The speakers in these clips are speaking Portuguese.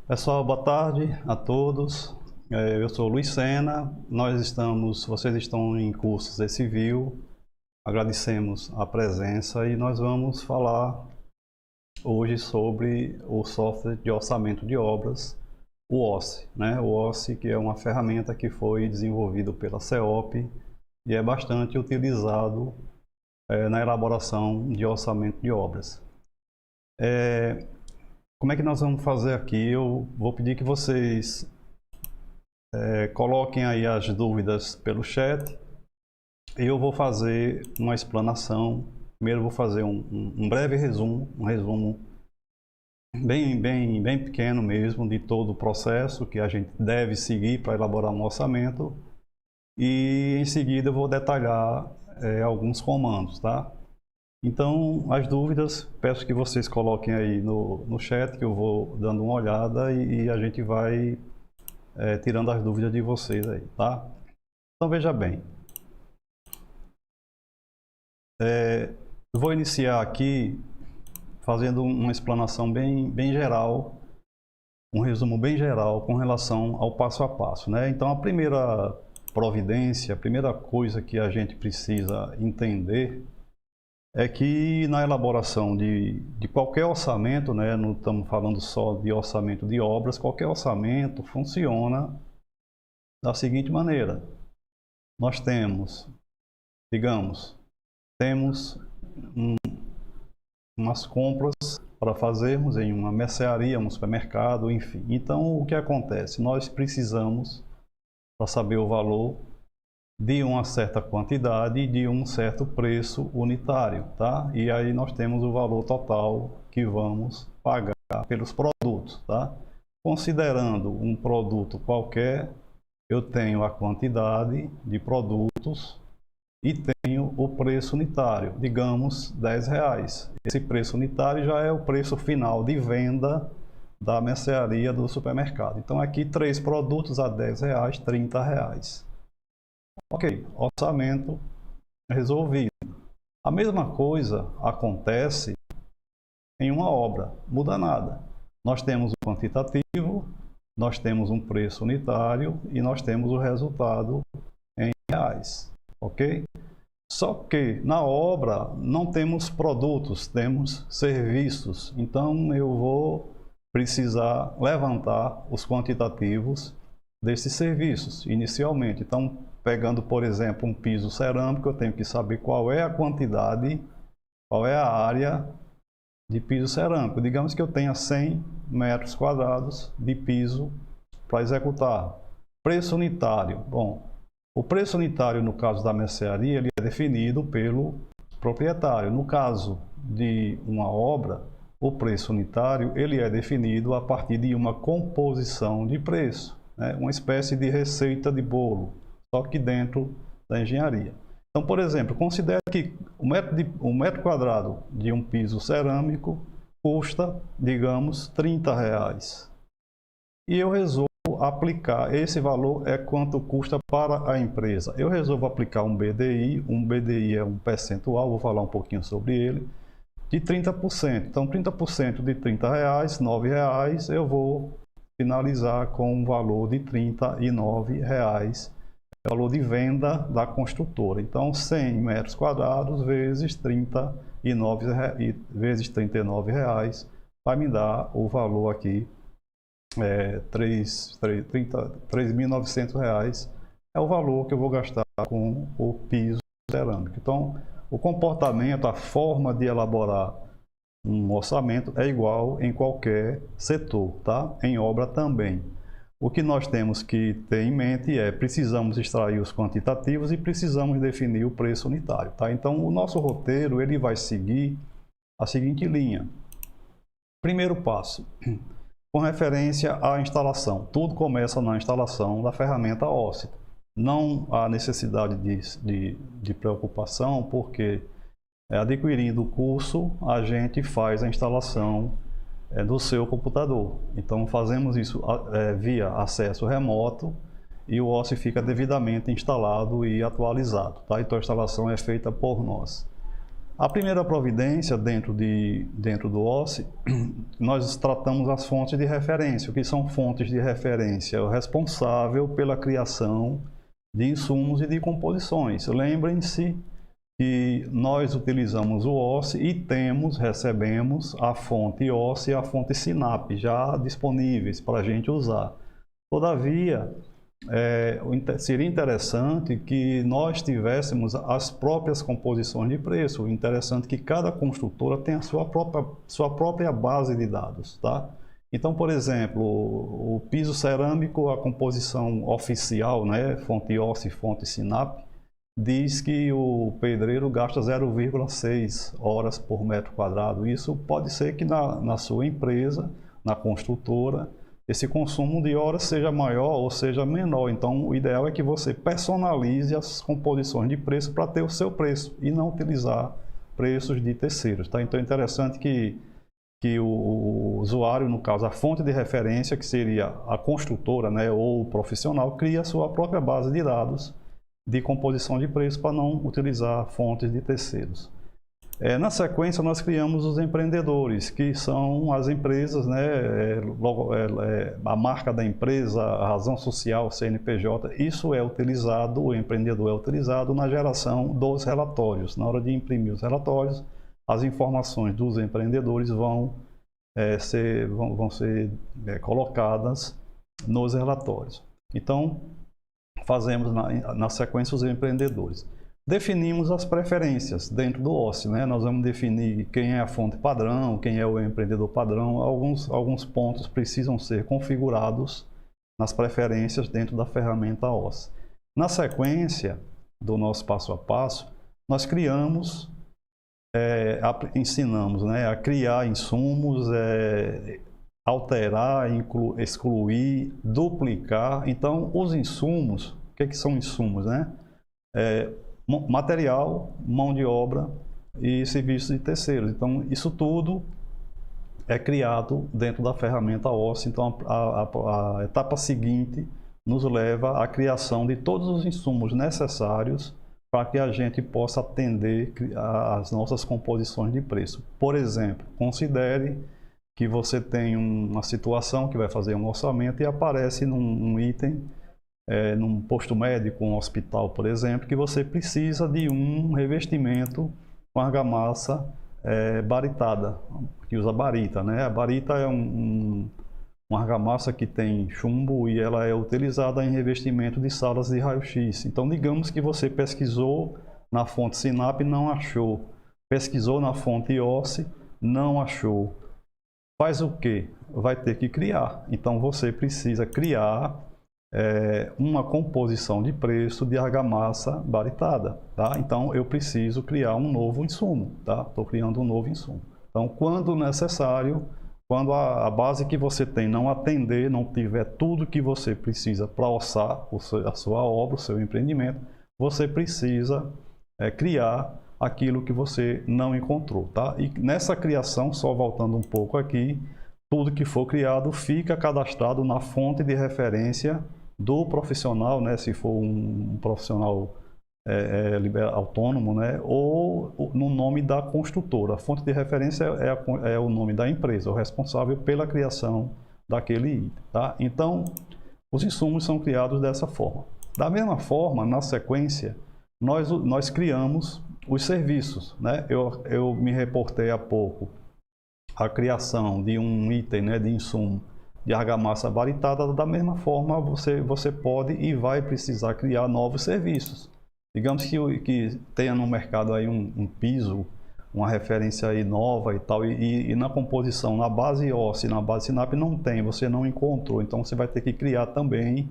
Pessoal, boa tarde a todos. Eu sou o Luiz Sena. Vocês estão em cursos e-Civil. Agradecemos a presença e nós vamos falar hoje sobre o software de orçamento de obras, o OSSE, né? O OSSE, que é uma ferramenta que foi desenvolvida pela CEOP e é bastante utilizado na elaboração de orçamento de obras. Como é que nós vamos fazer aqui? Eu vou pedir que vocês coloquem aí as dúvidas pelo chat. Eu vou fazer uma explanação. Primeiro eu vou fazer um breve resumo, um resumo bem pequeno mesmo de todo o processo que a gente deve seguir para elaborar um orçamento. E em seguida eu vou detalhar alguns comandos, tá? Então, as dúvidas, peço que vocês coloquem aí no chat, que eu vou dando uma olhada e a gente vai tirando as dúvidas de vocês aí, tá? Então, veja bem. Eu vou iniciar aqui fazendo uma explanação bem geral, um resumo bem geral com relação ao passo a passo, né? Então, a primeira providência, a primeira coisa que a gente precisa entender é que na elaboração de qualquer orçamento, né, não estamos falando só de orçamento de obras, qualquer orçamento funciona da seguinte maneira. Nós temos, digamos, umas compras para fazermos em uma mercearia, um supermercado, enfim. Então, o que acontece? Nós precisamos, para saber o valor, de uma certa quantidade e de um certo preço unitário, tá? E aí nós temos o valor total que vamos pagar pelos produtos, tá? Considerando um produto qualquer, eu tenho a quantidade de produtos e tenho o preço unitário, digamos R$10. Esse preço unitário já é o preço final de venda da mercearia do supermercado. Então aqui 3 produtos a R$10, R$30. Ok, orçamento resolvido. A mesma coisa acontece em uma obra, muda nada. Nós temos o quantitativo, nós temos um preço unitário e nós temos o resultado em reais, ok? Só que na obra não temos produtos, temos serviços. Então eu vou precisar levantar os quantitativos desses serviços inicialmente. Então, pegando, por exemplo, um piso cerâmico, eu tenho que saber qual é a quantidade, qual é a área de piso cerâmico. Digamos que eu tenha 100 metros quadrados de piso para executar. Preço unitário. Bom, o preço unitário, no caso da mercearia, ele é definido pelo proprietário. No caso de uma obra, o preço unitário ele é definido a partir de uma composição de preço, né? Uma espécie de receita de bolo, só que dentro da engenharia. Então, por exemplo, considere que um metro quadrado de um piso cerâmico custa, digamos, R$30. E eu resolvo aplicar, esse valor é quanto custa para a empresa. Eu resolvo aplicar um BDI é um percentual, vou falar um pouquinho sobre ele, de 30%. Então, 30% de R$30, R$9, eu vou finalizar com um valor de R$39, valor de venda da construtora. Então, 100 metros quadrados vezes vezes R$39 vai me dar o valor aqui, R$3.900 é o valor que eu vou gastar com o piso cerâmico. Então, o comportamento, a forma de elaborar um orçamento é igual em qualquer setor, tá? Em obra também. O que nós temos que ter em mente é precisamos extrair os quantitativos e precisamos definir o preço unitário, tá? Então, o nosso roteiro ele vai seguir a seguinte linha. Primeiro passo, com referência à instalação. Tudo começa na instalação da ferramenta OSSE. Não há necessidade de preocupação, porque adquirindo o curso, a gente faz a instalação do seu computador. Então, fazemos isso via acesso remoto e o OSSE fica devidamente instalado e atualizado, tá? Então, a instalação é feita por nós. A primeira providência dentro do OSSE, nós tratamos as fontes de referência. O que são fontes de referência? O responsável pela criação de insumos e de composições. Lembrem-se que nós utilizamos o OSSE e recebemos a fonte OSSE e a fonte SINAP já disponíveis para a gente usar. Todavia, seria interessante que nós tivéssemos as próprias composições de preço. Interessante que cada construtora tenha sua própria base de dados, tá? Então, por exemplo, o piso cerâmico, a composição oficial, né, fonte OSSE e fonte SINAP, diz que o pedreiro gasta 0,6 horas por metro quadrado. Isso pode ser que na sua empresa, na construtora, esse consumo de horas seja maior ou seja menor. Então, o ideal é que você personalize as composições de preço para ter o seu preço e não utilizar preços de terceiros. Tá? Então, é interessante que o usuário, no caso, a fonte de referência, que seria a construtora, né, ou o profissional, cria a sua própria base de dados de composição de preço para não utilizar fontes de terceiros. Na sequência, nós criamos os empreendedores, que são as empresas, né, a marca da empresa, a razão social, CNPJ. Isso é utilizado, o empreendedor é utilizado na geração dos relatórios. Na hora de imprimir os relatórios, as informações dos empreendedores vão ser colocadas nos relatórios. Então, fazemos na sequência os empreendedores. Definimos as preferências dentro do OSSE, né? Nós vamos definir quem é a fonte padrão, quem é o empreendedor padrão. Alguns pontos precisam ser configurados nas preferências dentro da ferramenta OSSE. Na sequência do nosso passo a passo, nós criamos, ensinamos, né, a criar insumos, alterar, excluir, duplicar. Então, os insumos, o que são insumos, né? Material, mão de obra e serviços de terceiros. Então, isso tudo é criado dentro da ferramenta OSSE. Então, a etapa seguinte nos leva à criação de todos os insumos necessários para que a gente possa atender as nossas composições de preço. Por exemplo, considere que você tem uma situação que vai fazer um orçamento e aparece num item, num posto médico, um hospital, por exemplo, que você precisa de um revestimento com argamassa baritada, que usa barita, né? A barita é uma argamassa que tem chumbo e ela é utilizada em revestimento de salas de raio-x. Então, digamos que você pesquisou na fonte SINAP e não achou, pesquisou na fonte OSSE, não achou. Faz o quê? Vai ter que criar. Então, você precisa criar uma composição de preço de argamassa baritada, tá? Então, eu preciso criar um novo insumo, tá? Estou criando um novo insumo. Então, quando necessário, quando a base que você tem não atender, não tiver tudo que você precisa para orçar a sua obra, o seu empreendimento, você precisa criar aquilo que você não encontrou, tá? E nessa criação, só voltando um pouco aqui, tudo que for criado fica cadastrado na fonte de referência do profissional, né? Se for um profissional autônomo, né? Ou no nome da construtora. A fonte de referência é o nome da empresa, o responsável pela criação daquele item, tá? Então, os insumos são criados dessa forma. Da mesma forma, na sequência, nós criamos os serviços, né? Eu me reportei há pouco a criação de um item, né, de insumo de argamassa baritada. Da mesma forma, você pode e vai precisar criar novos serviços. Digamos que tenha no mercado aí um piso, uma referência aí nova e tal, e na composição, na base OSSE, na base SINAP não tem, você não encontrou. Então, você vai ter que criar também,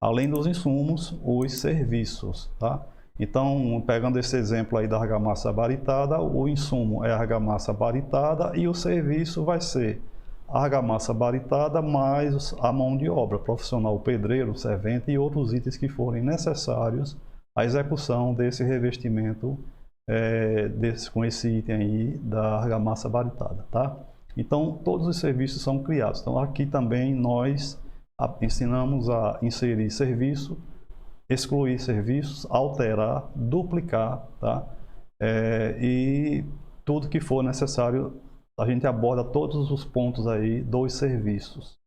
além dos insumos, os serviços, tá? Então, pegando esse exemplo aí da argamassa baritada, o insumo é argamassa baritada e o serviço vai ser argamassa baritada mais a mão de obra, profissional, pedreiro, servente e outros itens que forem necessários à execução desse revestimento com esse item aí da argamassa baritada, tá? Então, todos os serviços são criados. Então, aqui também nós ensinamos a inserir serviço, excluir serviços, alterar, duplicar, tá? e tudo que for necessário, a gente aborda todos os pontos aí dos serviços.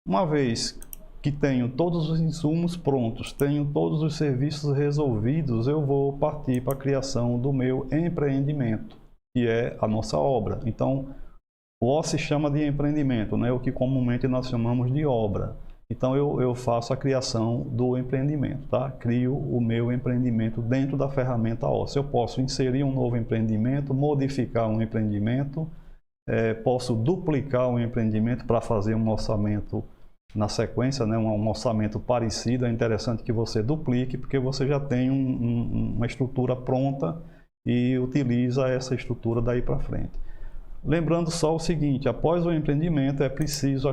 Uma vez que tenho todos os insumos prontos, tenho todos os serviços resolvidos, eu vou partir para a criação do meu empreendimento, que é a nossa obra. Então, o O se chama de empreendimento, né? O que comumente nós chamamos de obra. Então, eu faço a criação do empreendimento, tá? Crio o meu empreendimento dentro da ferramenta OSS. Eu posso inserir um novo empreendimento, modificar um empreendimento, posso duplicar um empreendimento para fazer um orçamento na sequência, né? Um orçamento parecido. É interessante que você duplique, porque você já tem uma estrutura pronta e utiliza essa estrutura daí para frente. Lembrando só o seguinte, após o empreendimento é preciso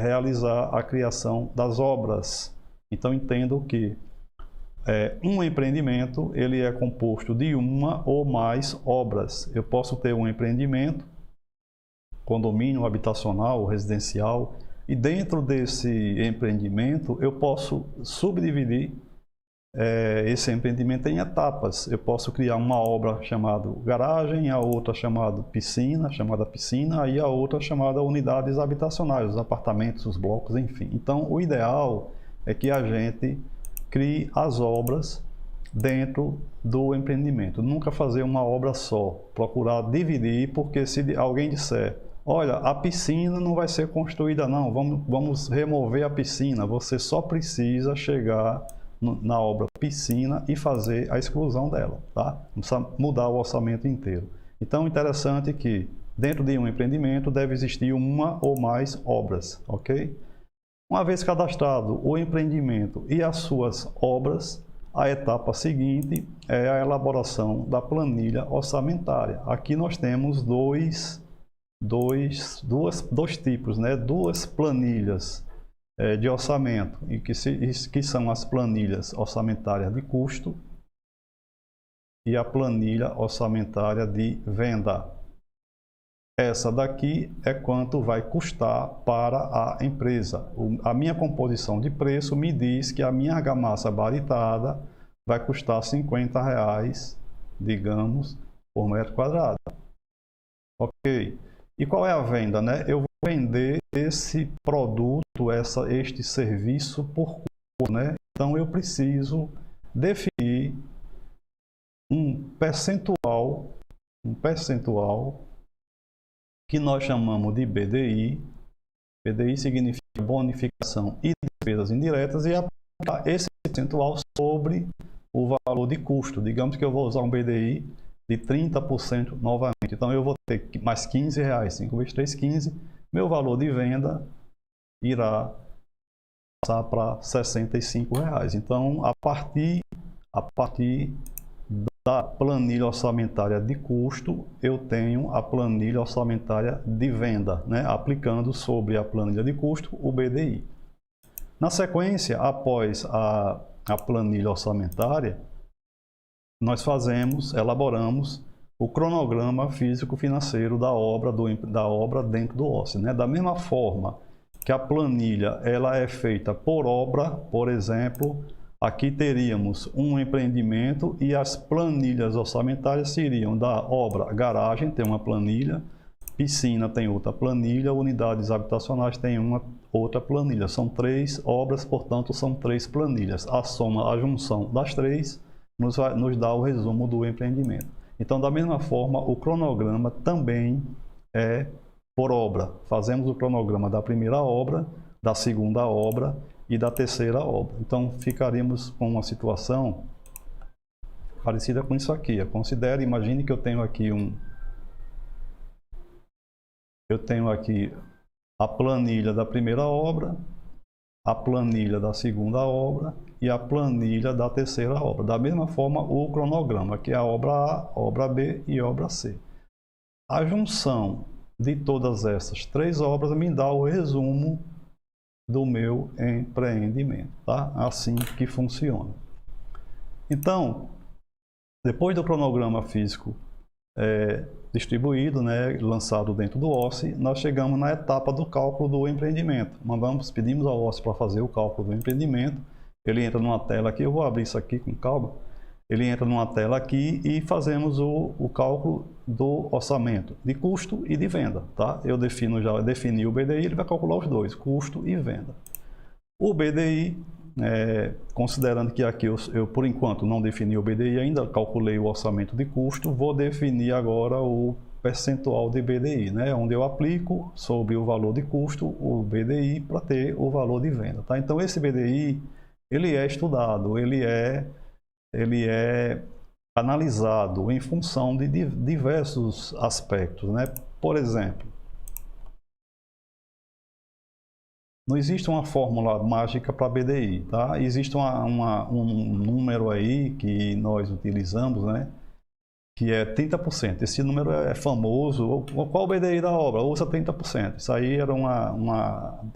realizar a criação das obras. Então entendo que um empreendimento ele é composto de uma ou mais obras. Eu posso ter um empreendimento, condomínio habitacional, residencial, e dentro desse empreendimento eu posso subdividir esse empreendimento em etapas. Eu posso criar uma obra chamada garagem, a outra chamada piscina, e a outra chamada unidades habitacionais, os apartamentos, os blocos, enfim. Então, o ideal é que a gente crie as obras dentro do empreendimento. Nunca fazer uma obra só, procurar dividir, porque se alguém disser, olha, a piscina não vai ser construída não, vamos remover a piscina, você só precisa chegar na obra piscina e fazer a exclusão dela, tá? Não precisa mudar o orçamento inteiro. Então, interessante que dentro de um empreendimento deve existir uma ou mais obras, ok? Uma vez cadastrado o empreendimento e as suas obras, a etapa seguinte é a elaboração da planilha orçamentária. Aqui nós temos dois tipos, né? Duas planilhas de orçamento, que são as planilhas orçamentárias de custo e a planilha orçamentária de venda. Essa daqui é quanto vai custar para a empresa. A minha composição de preço me diz que a minha argamassa baritada vai custar R$50, digamos, por metro quadrado. Ok? E qual é a venda, né? Eu vou vender esse produto, este serviço por custo, né? Então eu preciso definir um percentual que nós chamamos de BDI. BDI significa bonificação e despesas indiretas, e aplicar esse percentual sobre o valor de custo. Digamos que eu vou usar um BDI de 30% novamente. Então eu vou ter mais R$15, 5 vezes 3, 15. Meu valor de venda irá passar para R$65. Então, a partir da planilha orçamentária de custo, eu tenho a planilha orçamentária de venda, né? Aplicando sobre a planilha de custo o BDI. Na sequência, após a planilha orçamentária, nós elaboramos o cronograma físico-financeiro da obra dentro do OSS, né? Da mesma forma que a planilha ela é feita por obra, por exemplo, aqui teríamos um empreendimento e as planilhas orçamentárias seriam da obra garagem, tem uma planilha, piscina tem outra planilha, unidades habitacionais tem uma outra planilha. São 3 obras, portanto são 3 planilhas. A junção das 3 nos dá o resumo do empreendimento. Então, da mesma forma, o cronograma também é por obra. Fazemos o cronograma da primeira obra, da segunda obra e da terceira obra. Então, ficaríamos com uma situação parecida com isso aqui. Imagine que eu tenho aqui a planilha da primeira obra, a planilha da segunda obra e a planilha da terceira obra. Da mesma forma, o cronograma, que é a obra A, obra B e obra C. A junção de todas essas 3 obras me dá o resumo do meu empreendimento, tá? Assim que funciona. Então, depois do cronograma físico distribuído, né, lançado dentro do OSS, nós chegamos na etapa do cálculo do empreendimento. Pedimos ao OSS para fazer o cálculo do empreendimento. Ele entra numa tela aqui, eu vou abrir isso aqui com calma. ele entra numa tela aqui e fazemos o cálculo do orçamento de custo e de venda, tá? Eu defini o BDI, ele vai calcular os dois, custo e venda. O BDI, considerando que aqui eu por enquanto não defini o BDI ainda, calculei o orçamento de custo, vou definir agora o percentual de BDI, né? Onde eu aplico sobre o valor de custo o BDI para ter o valor de venda, tá? Então esse BDI, ele é estudado, ele é analisado em função de diversos aspectos, né? Por exemplo, não existe uma fórmula mágica para BDI, tá? Existe um número aí que nós utilizamos, né? Que é 30%. Esse número é famoso. Qual o BDI da obra? Usa 30%. Isso aí era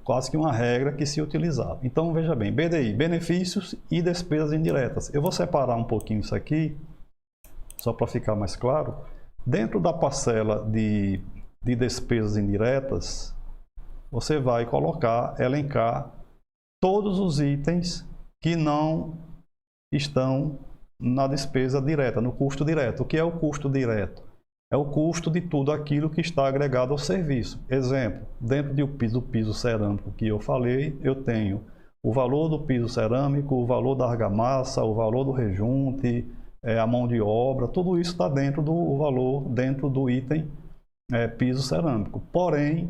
quase que uma regra que se utilizava. Então, veja bem, BDI, benefícios e despesas indiretas. Eu vou separar um pouquinho isso aqui, só para ficar mais claro. Dentro da parcela de despesas indiretas, você vai elencar todos os itens que não estão na despesa direta, no custo direto. O que é o custo direto? É o custo de tudo aquilo que está agregado ao serviço. Exemplo, dentro do piso cerâmico que eu falei, eu tenho o valor do piso cerâmico, o valor da argamassa, o valor do rejunte, a mão de obra, tudo isso está dentro do valor, dentro do item piso cerâmico. Porém,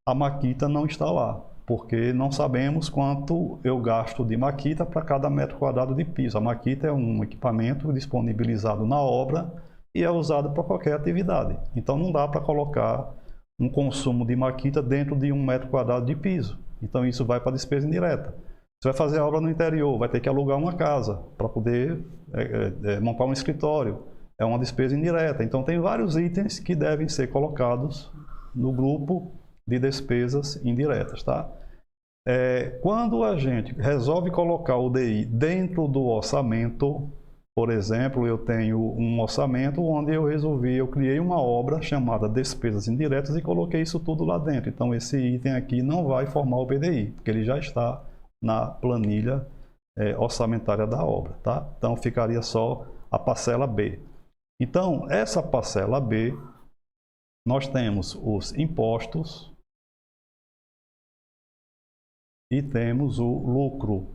a maquita não está lá, porque não sabemos quanto eu gasto de maquita para cada metro quadrado de piso. A maquita é um equipamento disponibilizado na obra e é usado para qualquer atividade. Então não dá para colocar um consumo de maquita dentro de 1 metro quadrado de piso. Então isso vai para a despesa indireta. Você vai fazer a obra no interior, vai ter que alugar uma casa para poder montar um escritório. É uma despesa indireta. Então tem vários itens que devem ser colocados no grupo de despesas indiretas, tá? Quando a gente resolve colocar o DI dentro do orçamento, por exemplo, eu tenho um orçamento onde eu criei uma obra chamada despesas indiretas e coloquei isso tudo lá dentro. Então esse item aqui não vai formar o BDI, porque ele já está na planilha orçamentária da obra, tá? Então ficaria só a parcela B. Então essa parcela B, nós temos os impostos e temos o lucro.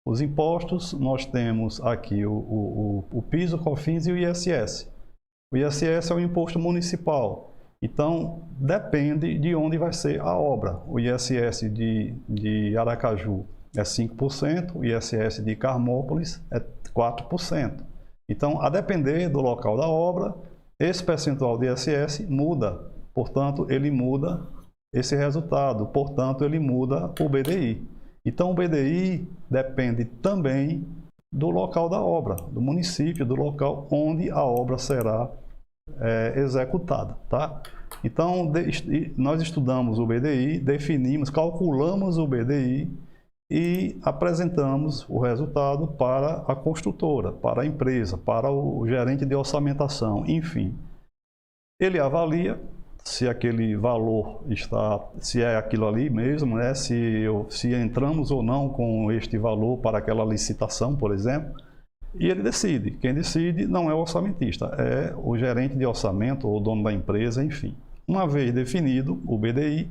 Os impostos, nós temos aqui o PIS, o COFINS e o ISS. O ISS é o imposto municipal. Então, depende de onde vai ser a obra. O ISS de Aracaju é 5%, o ISS de Carmópolis é 4%. Então, a depender do local da obra, esse percentual de ISS muda. Portanto, ele muda esse resultado, portanto ele muda o BDI. Então o BDI depende também do local da obra, do município, do local onde a obra será executada, tá? Então nós estudamos o BDI, definimos, calculamos o BDI e apresentamos o resultado para a construtora, para a empresa, para o gerente de orçamentação, enfim. Ele avalia se aquele valor se é aquilo ali mesmo, né? Se entramos ou não com este valor para aquela licitação, por exemplo, e ele decide. Quem decide não é o orçamentista, é o gerente de orçamento ou o dono da empresa, enfim. Uma vez definido o BDI,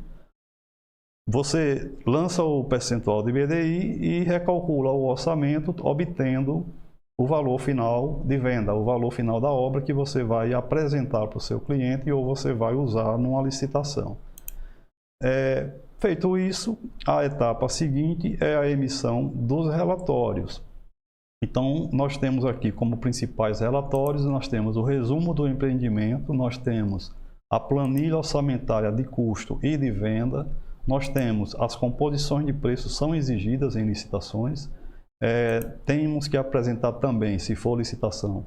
você lança o percentual de BDI e recalcula o orçamento, obtendo o valor final de venda, o valor final da obra que você vai apresentar para o seu cliente ou você vai usar numa licitação. Feito isso, a etapa seguinte é a emissão dos relatórios. Então, nós temos aqui como principais relatórios, nós temos o resumo do empreendimento, nós temos a planilha orçamentária de custo e de venda, nós temos as composições de preços são exigidas em licitações, temos que apresentar também, se for licitação,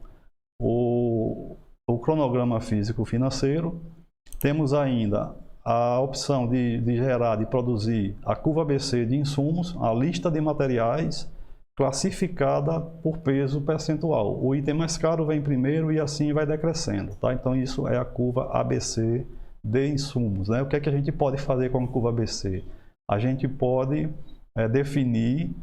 o cronograma físico-financeiro. Temos ainda a opção de gerar, de produzir a curva ABC de insumos, a lista de materiais classificada por peso percentual. O item mais caro vem primeiro e assim vai decrescendo, tá? Então isso é a curva ABC de insumos, né? O que é que a gente pode fazer com a curva ABC? A gente pode definir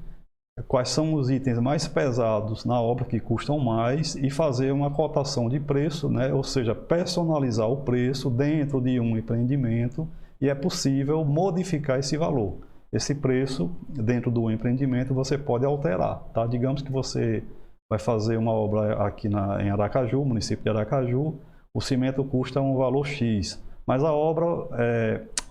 quais são os itens mais pesados na obra que custam mais e fazer uma cotação de preço, né? Ou seja, personalizar o preço dentro de um empreendimento, e é possível modificar esse valor. Esse preço dentro do empreendimento você pode alterar, tá? Digamos que você vai fazer uma obra aqui em Aracaju, município de Aracaju, o cimento custa um valor X, mas a obra,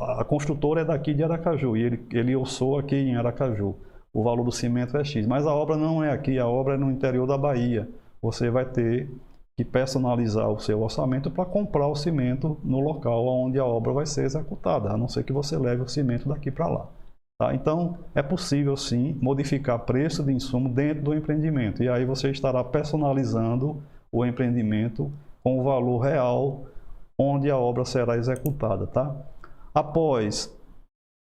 a construtora é daqui de Aracaju e ele orçou aqui em Aracaju. O valor do cimento é X, mas a obra não é aqui, a obra é no interior da Bahia. Você vai ter que personalizar o seu orçamento para comprar o cimento no local onde a obra vai ser executada, a não ser que você leve o cimento daqui para lá. Tá? Então, é possível sim modificar preço de insumo dentro do empreendimento, e aí você estará personalizando o empreendimento com o valor real onde a obra será executada. Tá? Após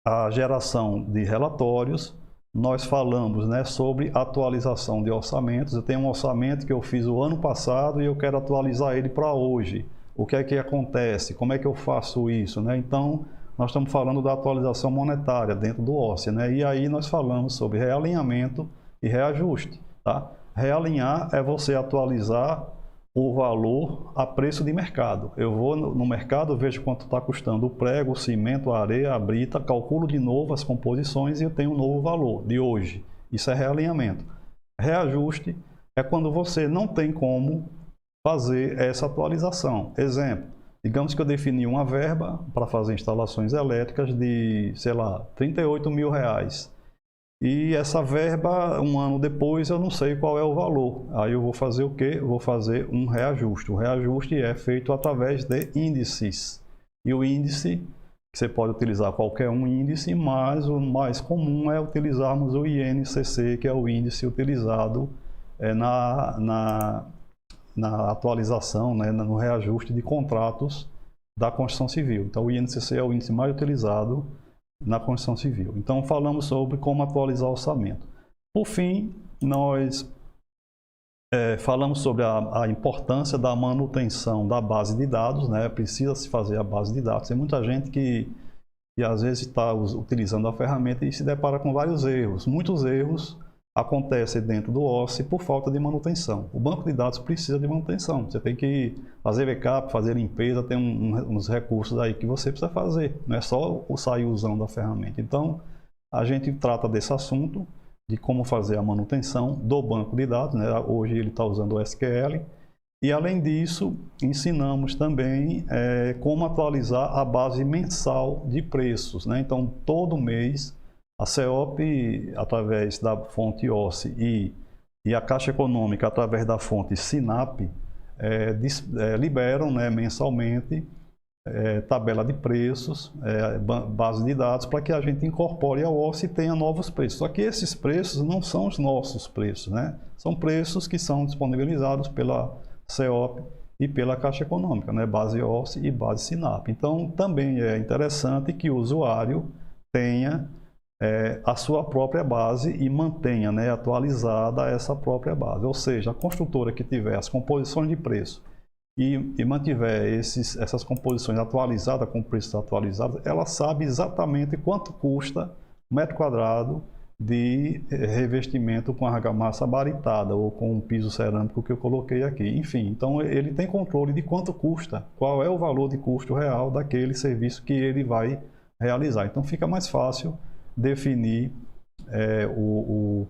a geração de relatórios, nós falamos, né, sobre atualização de orçamentos. Eu tenho um orçamento que eu fiz o ano passado e eu quero atualizar ele para hoje. O que é que acontece? Como é que eu faço isso? Né? Então, nós estamos falando da atualização monetária dentro do OSCE, né? E aí nós falamos sobre realinhamento e reajuste. Tá? Realinhar é você atualizar o valor a preço de mercado. Eu vou no mercado, vejo quanto está custando o prego, o cimento, a areia, a brita, calculo de novo as composições e eu tenho um novo valor de hoje. Isso é realinhamento. Reajuste é quando você não tem como fazer essa atualização. Exemplo, digamos que eu defini uma verba para fazer instalações elétricas de, sei lá, R$38 mil. E essa verba, um ano depois, eu não sei qual é o valor. Aí eu vou fazer o quê? Eu vou fazer um reajuste. O reajuste é feito através de índices. E o índice, que você pode utilizar qualquer um índice, mas o mais comum é utilizarmos o INCC, que é o índice utilizado na atualização, né, no reajuste de contratos da construção civil. Então, o INCC é o índice mais utilizado na construção civil. Então, falamos sobre como atualizar o orçamento. Por fim, nós falamos sobre a importância da manutenção da base de dados, né? Precisa se fazer a base de dados. Tem muita gente que às vezes está utilizando a ferramenta e se depara com vários erros. Muitos erros acontecem dentro do OSCE por falta de manutenção. O banco de dados precisa de manutenção. Você tem que fazer backup, fazer limpeza, tem uns recursos aí que você precisa fazer. Não é só sair usando a ferramenta. Então, a gente trata desse assunto, de como fazer a manutenção do banco de dados, né? Hoje ele está usando o SQL. E, além disso, ensinamos também como atualizar a base mensal de preços, né? Então, todo mês, a CEOP, através da fonte OSCE e a Caixa Econômica, através da fonte SINAP, liberam, né, mensalmente tabela de preços, base de dados, para que a gente incorpore ao OSCE e tenha novos preços. Só que esses preços não são os nossos preços, né? São preços que são disponibilizados pela CEOP e pela Caixa Econômica, né? Base OSCE e base SINAP. Então, também é interessante que o usuário tenha a sua própria base e mantenha, né, atualizada essa própria base. Ou seja, a construtora que tiver as composições de preço e mantiver essas composições atualizadas, com preços atualizados, ela sabe exatamente quanto custa metro quadrado de revestimento com argamassa baritada ou com um piso cerâmico que eu coloquei aqui. Enfim, então ele tem controle de quanto custa, qual é o valor de custo real daquele serviço que ele vai realizar. Então fica mais fácil definir o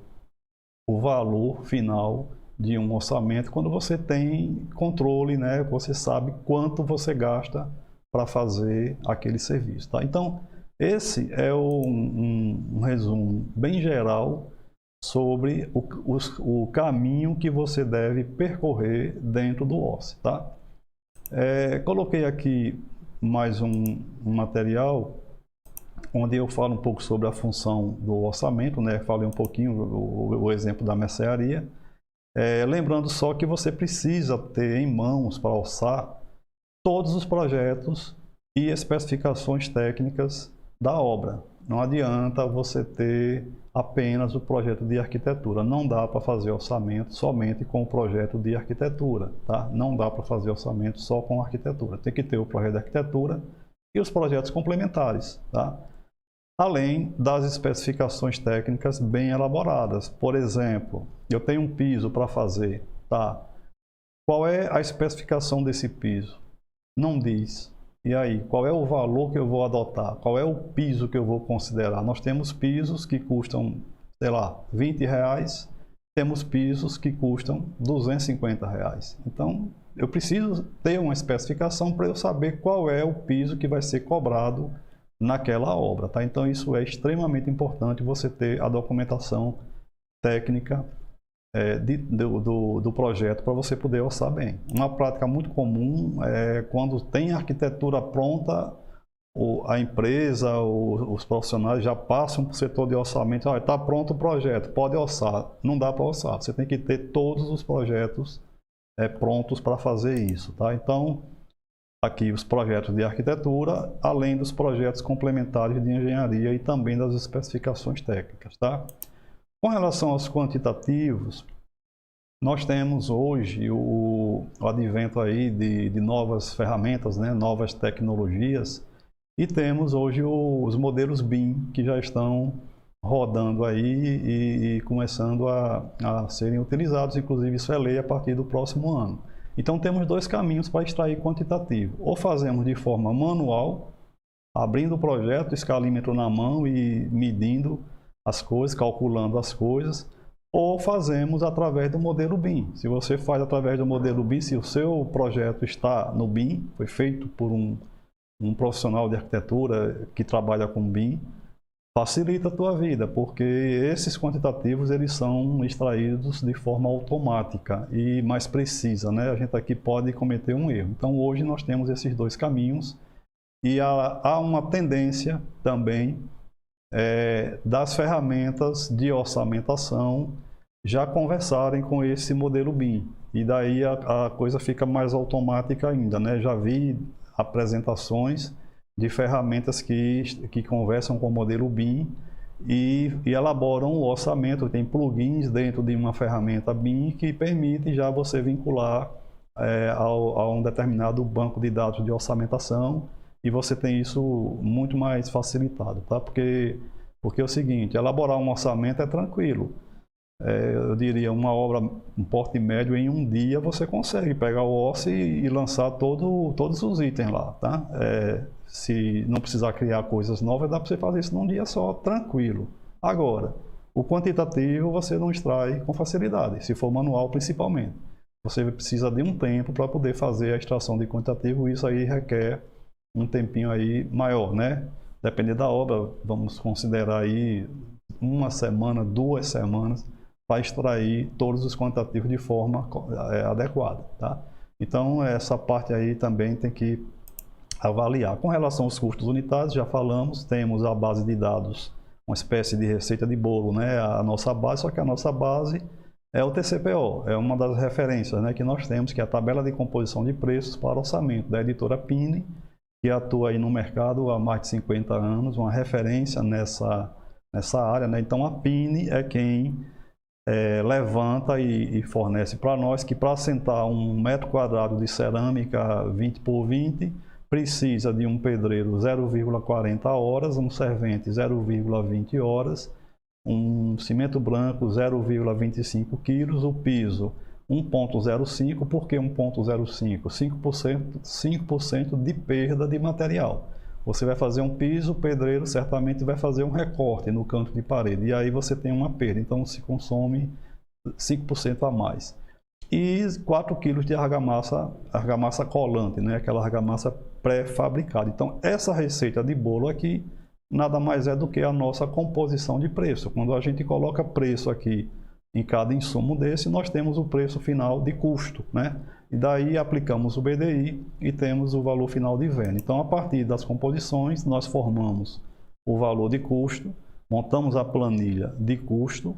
valor final de um orçamento quando você tem controle, né? Você sabe quanto você gasta para fazer aquele serviço. Tá? Então, esse é um resumo bem geral sobre o caminho que você deve percorrer dentro do OSCE. Tá? Coloquei aqui mais um material onde eu falo um pouco sobre a função do orçamento, né? Falei um pouquinho o exemplo da mercearia. Lembrando só que você precisa ter em mãos para orçar todos os projetos e especificações técnicas da obra. Não adianta você ter apenas o projeto de arquitetura. Não dá para fazer orçamento somente com o projeto de arquitetura. Tá? Não dá para fazer orçamento só com arquitetura. Tem que ter o projeto de arquitetura e os projetos complementares. Tá? além das especificações técnicas bem elaboradas. Por exemplo, eu tenho um piso para fazer, tá? Qual é a especificação desse piso? Não diz. E aí, qual é o valor que eu vou adotar? Qual é o piso que eu vou considerar? Nós temos pisos que custam, sei lá, R$20, temos pisos que custam R$250. Então, eu preciso ter uma especificação para eu saber qual é o piso que vai ser cobrado naquela obra, tá? Então isso é extremamente importante, você ter a documentação técnica do projeto para você poder orçar bem. Uma prática muito comum é quando tem arquitetura pronta, a empresa, os profissionais já passam para o setor de orçamento, está pronto o projeto, pode orçar. Não dá para orçar, você tem que ter todos os projetos prontos para fazer isso, tá? Então, aqui os projetos de arquitetura, além dos projetos complementares de engenharia e também das especificações técnicas, tá? Com relação aos quantitativos, nós temos hoje o advento aí de novas ferramentas, né, novas tecnologias, e temos hoje os modelos BIM que já estão rodando aí e começando a serem utilizados, inclusive isso é lei a partir do próximo ano. Então temos dois caminhos para extrair quantitativo. Ou fazemos de forma manual, abrindo o projeto, escalímetro na mão e medindo as coisas, calculando as coisas, ou fazemos através do modelo BIM. Se você faz através do modelo BIM, se o seu projeto está no BIM, foi feito por um profissional de arquitetura que trabalha com BIM, facilita a tua vida, porque esses quantitativos eles são extraídos de forma automática e mais precisa, né? A gente aqui pode cometer um erro. Então hoje nós temos esses dois caminhos e há uma tendência também das ferramentas de orçamentação já conversarem com esse modelo BIM, e daí a coisa fica mais automática ainda, né? Já vi apresentações de ferramentas que conversam com o modelo BIM e elaboram o orçamento. Tem plugins dentro de uma ferramenta BIM que permite já você vincular a um determinado banco de dados de orçamentação, e você tem isso muito mais facilitado, tá? Porque é o seguinte, elaborar um orçamento é tranquilo. Eu diria, uma obra, um porte médio, em um dia você consegue pegar o orço e lançar todos os itens lá, tá? Se não precisar criar coisas novas, dá para você fazer isso num dia só, tranquilo. Agora, o quantitativo você não extrai com facilidade, se for manual principalmente. Você precisa de um tempo para poder fazer a extração de quantitativo, e isso aí requer um tempinho aí maior, né? Dependendo da obra, vamos considerar aí 1 semana, 2 semanas, para extrair todos os quantitativos de forma adequada, tá? Então, essa parte aí também tem que avaliar. Com relação aos custos unitários, já falamos, temos a base de dados, uma espécie de receita de bolo, né? A nossa base, só que a nossa base é o TCPO, é uma das referências, né, que nós temos, que é a tabela de composição de preços para orçamento da editora Pini, que atua aí no mercado há mais de 50 anos, uma referência nessa área, né? Então a Pini é quem levanta e fornece para nós que para assentar 1 metro quadrado de cerâmica 20 por 20, precisa de um pedreiro 0,40 horas, um servente 0,20 horas, um cimento branco 0,25 quilos, o piso 1,05. Por que 1,05? 5% de perda de material. Você vai fazer um piso, o pedreiro certamente vai fazer um recorte no canto de parede, e aí você tem uma perda, então se consome 5% a mais. E 4 kg de argamassa colante, né? Aquela argamassa pré-fabricada. Então essa receita de bolo aqui nada mais é do que a nossa composição de preço. Quando a gente coloca preço aqui em cada insumo desse, nós temos o preço final de custo, né? E daí aplicamos o BDI e temos o valor final de venda. Então, a partir das composições, nós formamos o valor de custo, montamos a planilha de custo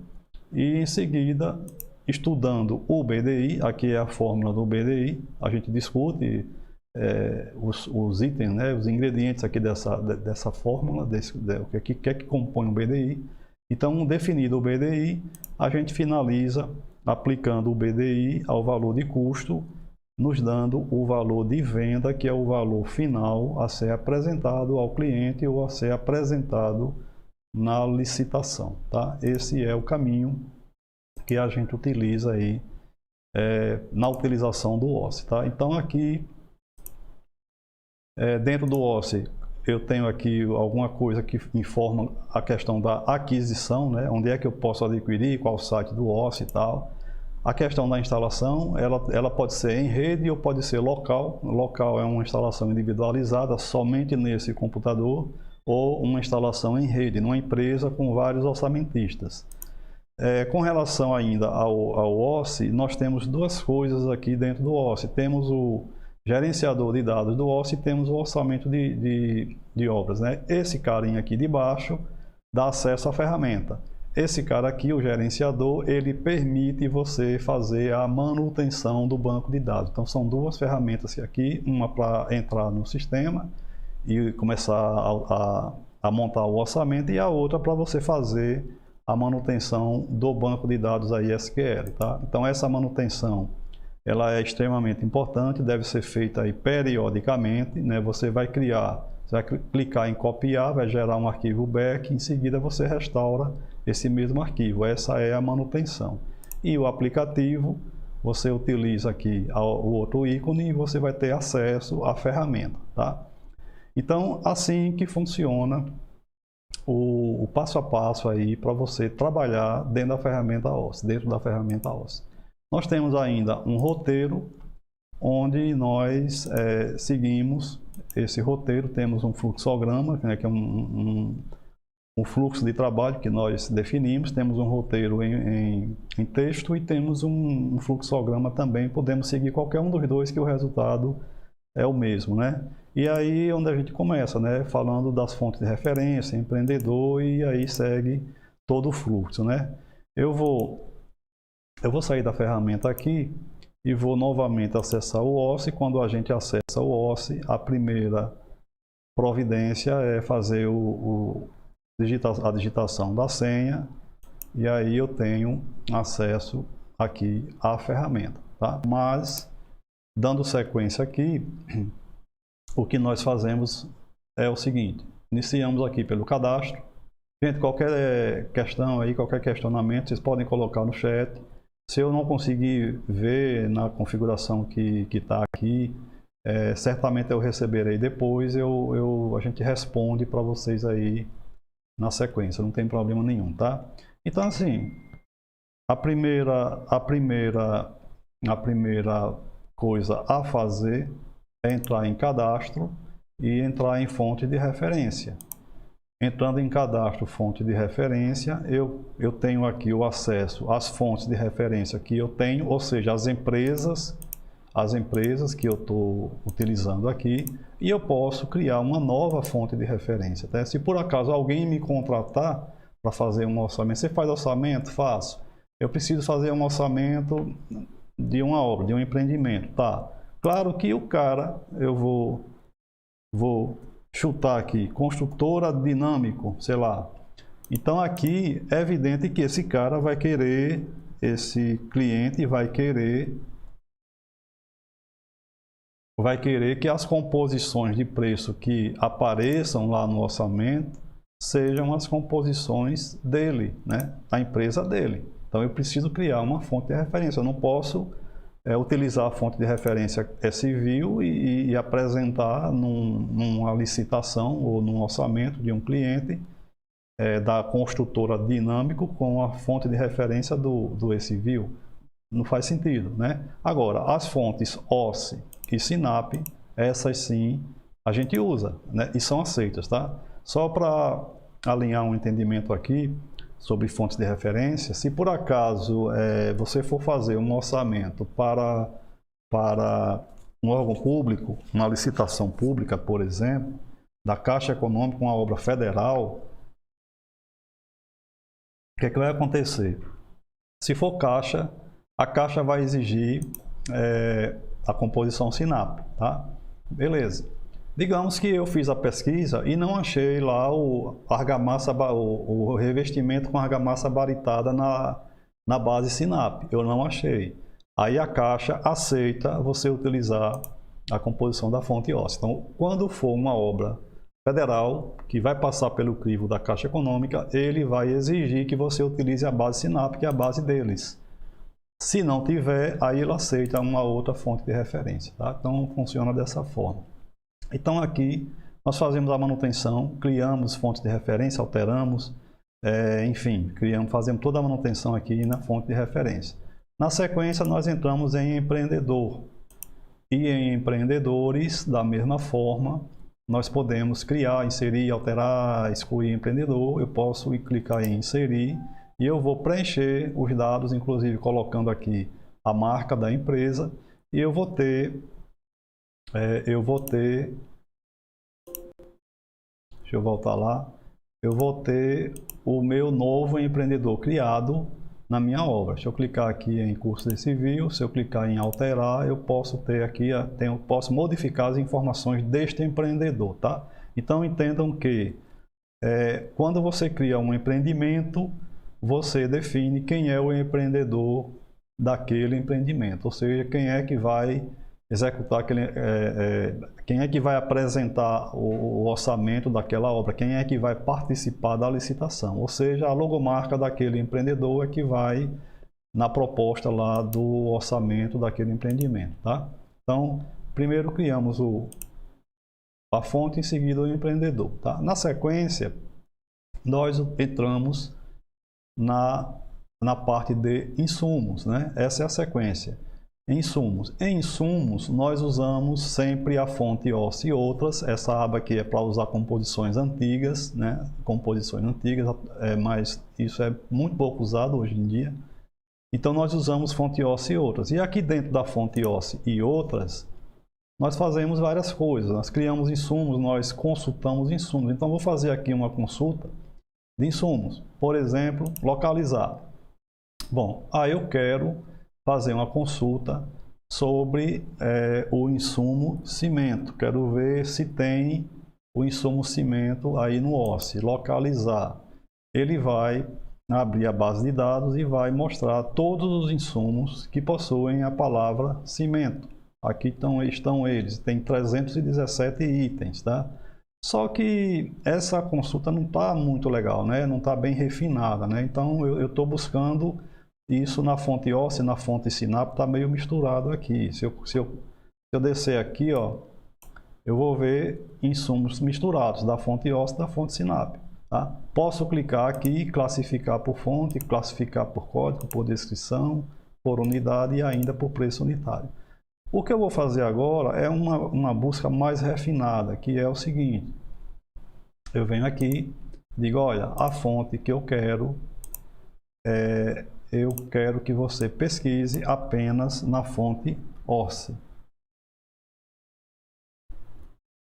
e, em seguida, estudando o BDI, aqui é a fórmula do BDI, a gente discute os itens, né, os ingredientes aqui dessa fórmula, o que é que compõe o BDI. Então, definido o BDI, a gente finaliza aplicando o BDI ao valor de custo, nos dando o valor de venda, que é o valor final a ser apresentado ao cliente ou a ser apresentado na licitação, tá? Esse é o caminho que a gente utiliza aí na utilização do OSSE, tá? Então aqui dentro do OSSE eu tenho aqui alguma coisa que informa a questão da aquisição, né? Onde é que eu posso adquirir, qual o site do OSSE e tal. A questão da instalação, ela pode ser em rede ou pode ser local. Local é uma instalação individualizada somente nesse computador, ou uma instalação em rede, numa empresa com vários orçamentistas. Com relação ainda ao OSSE, nós temos duas coisas aqui dentro do OSSE. Temos o gerenciador de dados do OSSE e temos o orçamento de obras, né? Esse carinha aqui de baixo dá acesso à ferramenta. Esse cara aqui, o gerenciador, ele permite você fazer a manutenção do banco de dados. Então são duas ferramentas aqui, uma para entrar no sistema e começar a montar o orçamento, e a outra para você fazer a manutenção do banco de dados aí SQL, tá? Então essa manutenção, ela é extremamente importante, deve ser feita aí periodicamente, né? Você vai clicar em copiar, vai gerar um arquivo back, em seguida você restaura esse mesmo arquivo. Essa é a manutenção. E o aplicativo, você utiliza aqui o outro ícone e você vai ter acesso à ferramenta, tá? Então, assim que funciona o passo a passo aí para você trabalhar dentro da ferramenta OSSE, Nós temos ainda um roteiro onde nós seguimos esse roteiro, temos um fluxograma, né, que é um fluxo de trabalho que nós definimos, temos um roteiro em texto e temos um fluxograma também, podemos seguir qualquer um dos dois que o resultado é o mesmo, né? E aí onde a gente começa, né, falando das fontes de referência, empreendedor, e aí segue todo o fluxo, né? Eu vou sair da ferramenta aqui e vou novamente acessar o OSSE. Quando a gente acessa o OSSE, a primeira providência é fazer a digitação da senha, e aí eu tenho acesso aqui à ferramenta, tá? Mas, dando sequência aqui, o que nós fazemos é o seguinte: iniciamos aqui pelo cadastro. Gente, qualquer questão aí, qualquer questionamento, vocês podem colocar no chat. Se eu não conseguir ver na configuração que está aqui, certamente eu receberei depois, a gente responde para vocês aí na sequência, não tem problema nenhum, tá? Então, assim, a primeira coisa a fazer é entrar em cadastro e entrar em fonte de referência. Entrando em cadastro, fonte de referência, eu tenho aqui o acesso às fontes de referência que eu tenho, ou seja, as empresas que eu estou utilizando aqui, e eu posso criar uma nova fonte de referência, tá? Se por acaso alguém me contratar para fazer um orçamento, você faz orçamento? Faço. Eu preciso fazer um orçamento de uma obra, de um empreendimento, tá? Claro que o cara, eu vou chutar aqui, construtora Dinâmico, sei lá. Então aqui é evidente que esse cara vai querer, esse cliente vai querer que as composições de preço que apareçam lá no orçamento sejam as composições dele, né? Da empresa dele. Então eu preciso criar uma fonte de referência, eu não posso utilizar a fonte de referência civil e apresentar numa licitação ou num orçamento de um cliente da construtora Dinâmico com a fonte de referência do e-civil. Não faz sentido, né? Agora, as fontes OSSE e SINAP, essas sim a gente usa, né? E são aceitas, tá? Só para alinhar um entendimento aqui sobre fontes de referência, se por acaso você for fazer um orçamento para um órgão público, uma licitação pública, por exemplo, da Caixa Econômica, uma obra federal, o que vai acontecer? Se for Caixa, a Caixa vai exigir a composição SINAP, tá? Beleza. Digamos que eu fiz a pesquisa e não achei lá o revestimento com argamassa baritada na base SINAP. Eu não achei. Aí a Caixa aceita você utilizar a composição da fonte OSSE. Então, quando for uma obra federal, que vai passar pelo crivo da Caixa Econômica, ele vai exigir que você utilize a base SINAP, que é a base deles. Se não tiver, aí ele aceita uma outra fonte de referência, tá? Então, funciona dessa forma. Então, aqui, nós fazemos a manutenção, criamos fontes de referência, alteramos, enfim, fazemos toda a manutenção aqui na fonte de referência. Na sequência, nós entramos em empreendedor. E em empreendedores, da mesma forma, nós podemos criar, inserir, alterar, excluir empreendedor. Eu posso clicar em inserir e eu vou preencher os dados, inclusive colocando aqui a marca da empresa. E eu vou ter, deixa eu voltar lá, eu vou ter o meu novo empreendedor criado na minha obra. Deixa eu clicar aqui em curso de civil, se eu clicar em alterar, eu posso ter aqui, posso modificar as informações deste empreendedor, tá? Então entendam que quando você cria um empreendimento, você define quem é o empreendedor daquele empreendimento, ou seja, quem é que vai executar quem é que vai apresentar o orçamento daquela obra, quem é que vai participar da licitação, ou seja, a logomarca daquele empreendedor é que vai na proposta lá do orçamento daquele empreendimento, tá? Então, primeiro criamos a fonte, em seguida o empreendedor, tá? Na sequência, nós entramos na parte de insumos, né? Essa é a sequência. Insumos. Em insumos, nós usamos sempre a fonte OSS e outras. Essa aba aqui é para usar composições antigas, né? Composições antigas, mas isso é muito pouco usado hoje em dia. Então, nós usamos fonte OSS e outras. E aqui dentro da fonte OSS e outras, nós fazemos várias coisas. Nós criamos insumos, nós consultamos insumos. Então, vou fazer aqui uma consulta de insumos. Por exemplo, localizado. Bom, aí eu quero fazer uma consulta sobre o insumo cimento. Quero ver se tem o insumo cimento aí no OSS. Localizar. Ele vai abrir a base de dados e vai mostrar todos os insumos que possuem a palavra cimento. Aqui estão eles. Tem 317 itens, tá? Só que essa consulta não está muito legal, né? Não está bem refinada, né? Então eu estou buscando isso na fonte OSS, na fonte SINAP, está meio misturado aqui. Se eu descer aqui, ó, eu vou ver insumos misturados da fonte OSS e da fonte SINAP. Tá? Posso clicar aqui e classificar por fonte, classificar por código, por descrição, por unidade e ainda por preço unitário. O que eu vou fazer agora é uma busca mais refinada, que é o seguinte. Eu venho aqui, digo, olha, a fonte que eu quero que você pesquise apenas na fonte OSS.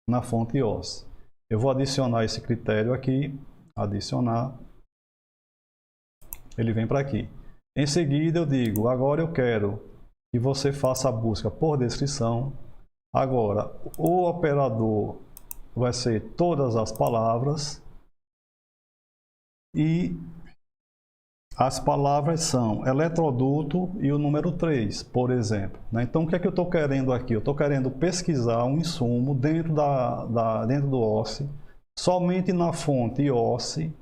Na fonte OSS. Eu vou adicionar esse critério aqui, adicionar. Ele vem para aqui. Em seguida eu digo, agora eu quero que você faça a busca por descrição. Agora, o operador vai ser todas as palavras e as palavras são eletroduto e o número 3, por exemplo. Então, o que é que eu estou querendo aqui? Eu estou querendo pesquisar um insumo dentro do OSS, somente na fonte OSS,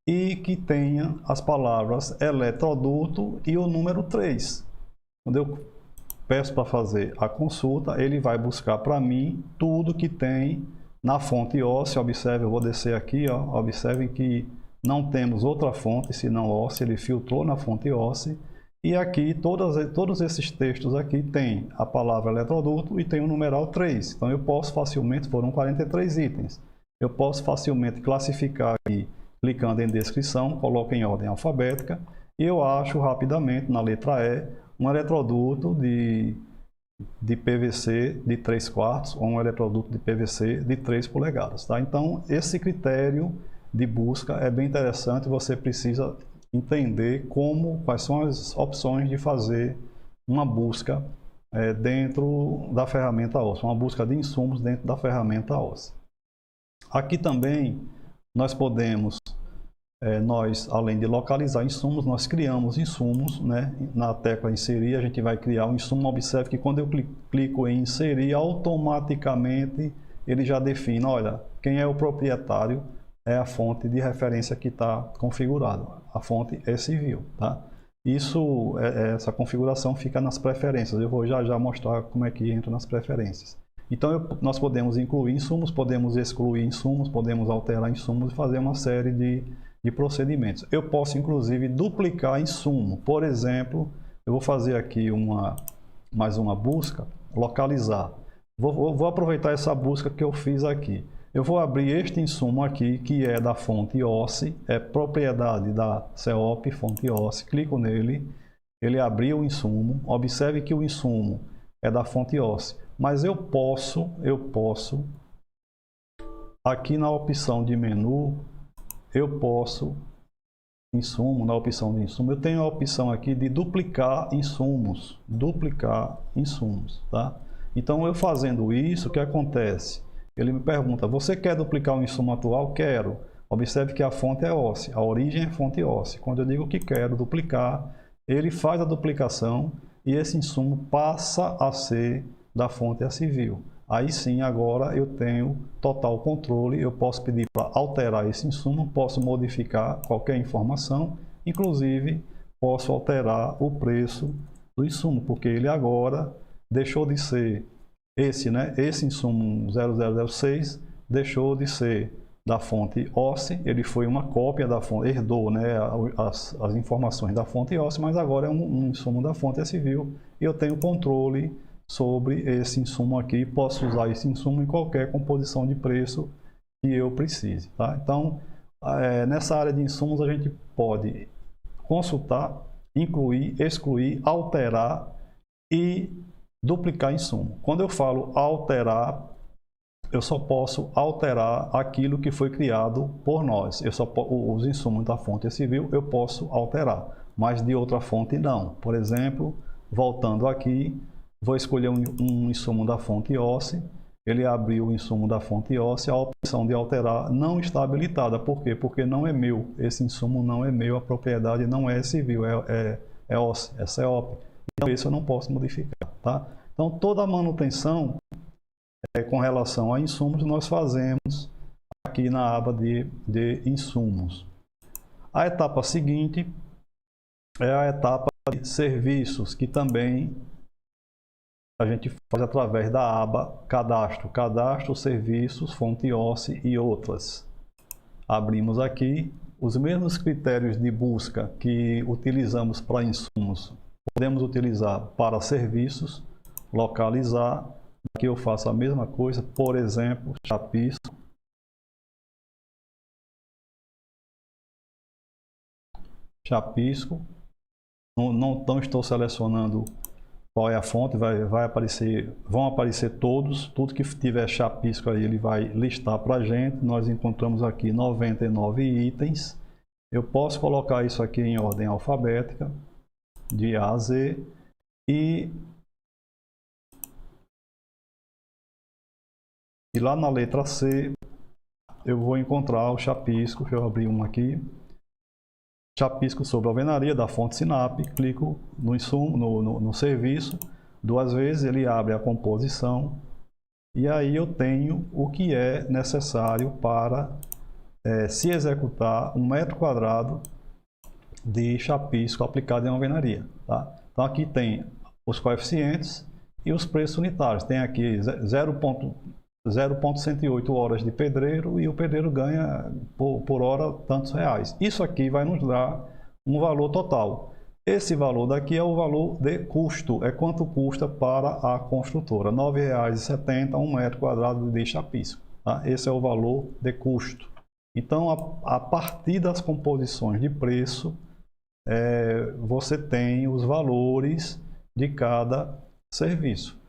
e que tenha as palavras eletroduto e o número 3. Quando eu peço para fazer a consulta, ele vai buscar para mim tudo que tem na fonte OSS. Observe, eu vou descer aqui, ó, observem que não temos outra fonte senão OSS, ele filtrou na fonte OSS. E aqui, todos esses textos aqui tem a palavra eletroduto e tem o numeral 3. Então eu posso facilmente, foram 43 itens, eu posso facilmente classificar aqui, clicando em descrição, coloco em ordem alfabética e eu acho rapidamente na letra E um eletroduto de PVC de 3/4 ou um eletroduto de PVC de 3 polegadas. Tá? Então esse critério de busca é bem interessante, você precisa entender quais são as opções de fazer uma busca dentro da ferramenta OSS, uma busca de insumos dentro da ferramenta OSS. Aqui também nós podemos, além de localizar insumos, nós criamos insumos, né? Na tecla inserir, a gente vai criar um insumo. Observe que quando eu clico em inserir, automaticamente ele já define, olha, quem é o proprietário é a fonte de referência que está configurada. A fonte é civil, tá? Isso, essa configuração fica nas preferências. Eu vou já mostrar como é que entra nas preferências. Então, nós podemos incluir insumos, podemos excluir insumos, podemos alterar insumos e fazer uma série de procedimentos. Eu posso, inclusive, duplicar insumo. Por exemplo, eu vou fazer aqui mais uma busca, localizar. Vou aproveitar essa busca que eu fiz aqui. Eu vou abrir este insumo aqui, que é da fonte OSSE, é propriedade da CEOP, fonte OSSE. Clico nele, ele abriu o insumo. Observe que o insumo é da fonte OSSE. Mas eu posso, aqui na opção de menu, eu posso, insumo, na opção de insumo, eu tenho a opção aqui de duplicar insumos, tá? Então, eu fazendo isso, o que acontece? Ele me pergunta, você quer duplicar o insumo atual? Quero. Observe que a fonte é OSSE, a origem é fonte OSSE. Quando eu digo que quero duplicar, ele faz a duplicação e esse insumo passa a ser da fonte civil. Aí sim, agora eu tenho total controle, eu posso pedir para alterar esse insumo, posso modificar qualquer informação, inclusive posso alterar o preço do insumo, porque ele agora deixou de ser esse insumo 0006 deixou de ser da fonte OSSE, ele foi uma cópia da fonte, herdou, né, as informações da fonte OSSE, mas agora é um insumo da fonte civil e eu tenho controle sobre esse insumo aqui, posso usar esse insumo em qualquer composição de preço que eu precise, tá? Então, nessa área de insumos a gente pode consultar, incluir, excluir, alterar e duplicar insumo. Quando eu falo alterar, eu só posso alterar aquilo que foi criado por nós. Os insumos da fonte civil eu posso alterar, mas de outra fonte não. Por exemplo, voltando aqui, vou escolher um insumo da fonte OSSE, ele abriu o insumo da fonte OSSE, a opção de alterar não está habilitada. Por quê? Porque não é meu, esse insumo não é meu, a propriedade não é civil, é OSSE, é CEOP. Então, isso eu não posso modificar, tá? Então, toda a manutenção com relação a insumos nós fazemos aqui na aba de insumos. A etapa seguinte é a etapa de serviços, que também a gente faz através da aba cadastro. Cadastro, serviços, fonte OSSE e outras. Abrimos aqui os mesmos critérios de busca que utilizamos para insumos. Podemos utilizar para serviços, localizar. Aqui eu faço a mesma coisa, por exemplo, chapisco. Chapisco. Não estou selecionando qual é a fonte, vão aparecer todos, tudo que tiver chapisco aí ele vai listar para a gente. Nós encontramos aqui 99 itens. Eu posso colocar isso aqui em ordem alfabética, de A a Z, e lá na letra C eu vou encontrar o chapisco. Deixa eu abrir um aqui. Chapisco sobre alvenaria da fonte SINAP, clico no insumo, no serviço, 2 vezes, ele abre a composição e aí eu tenho o que é necessário para se executar 1 metro quadrado de chapisco aplicado em alvenaria, tá? Então aqui tem os coeficientes e os preços unitários. Tem aqui 0,108 horas de pedreiro e o pedreiro ganha por hora tantos reais. Isso aqui vai nos dar um valor total. Esse valor daqui é o valor de custo, é quanto custa para a construtora. R$ 9,70 1 metro quadrado de chapisco. Tá? Esse é o valor de custo. Então, a partir das composições de preço, você tem os valores de cada serviço.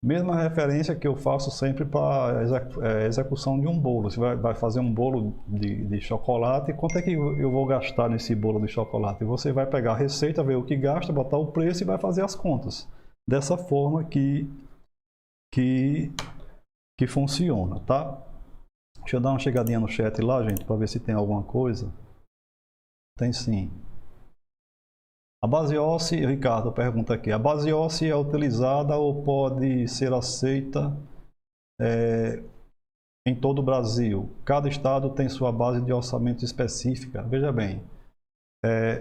Mesma referência que eu faço sempre para a execução de um bolo. Você vai fazer um bolo de chocolate, quanto é que eu vou gastar nesse bolo de chocolate? Você vai pegar a receita, ver o que gasta, botar o preço e vai fazer as contas. Dessa forma que funciona, tá? Deixa eu dar uma chegadinha no chat lá, gente, para ver se tem alguma coisa. Tem sim. A base OSSE, Ricardo pergunta aqui, a base OSSE é utilizada ou pode ser aceita em todo o Brasil. Cada estado tem sua base de orçamento específica. Veja bem,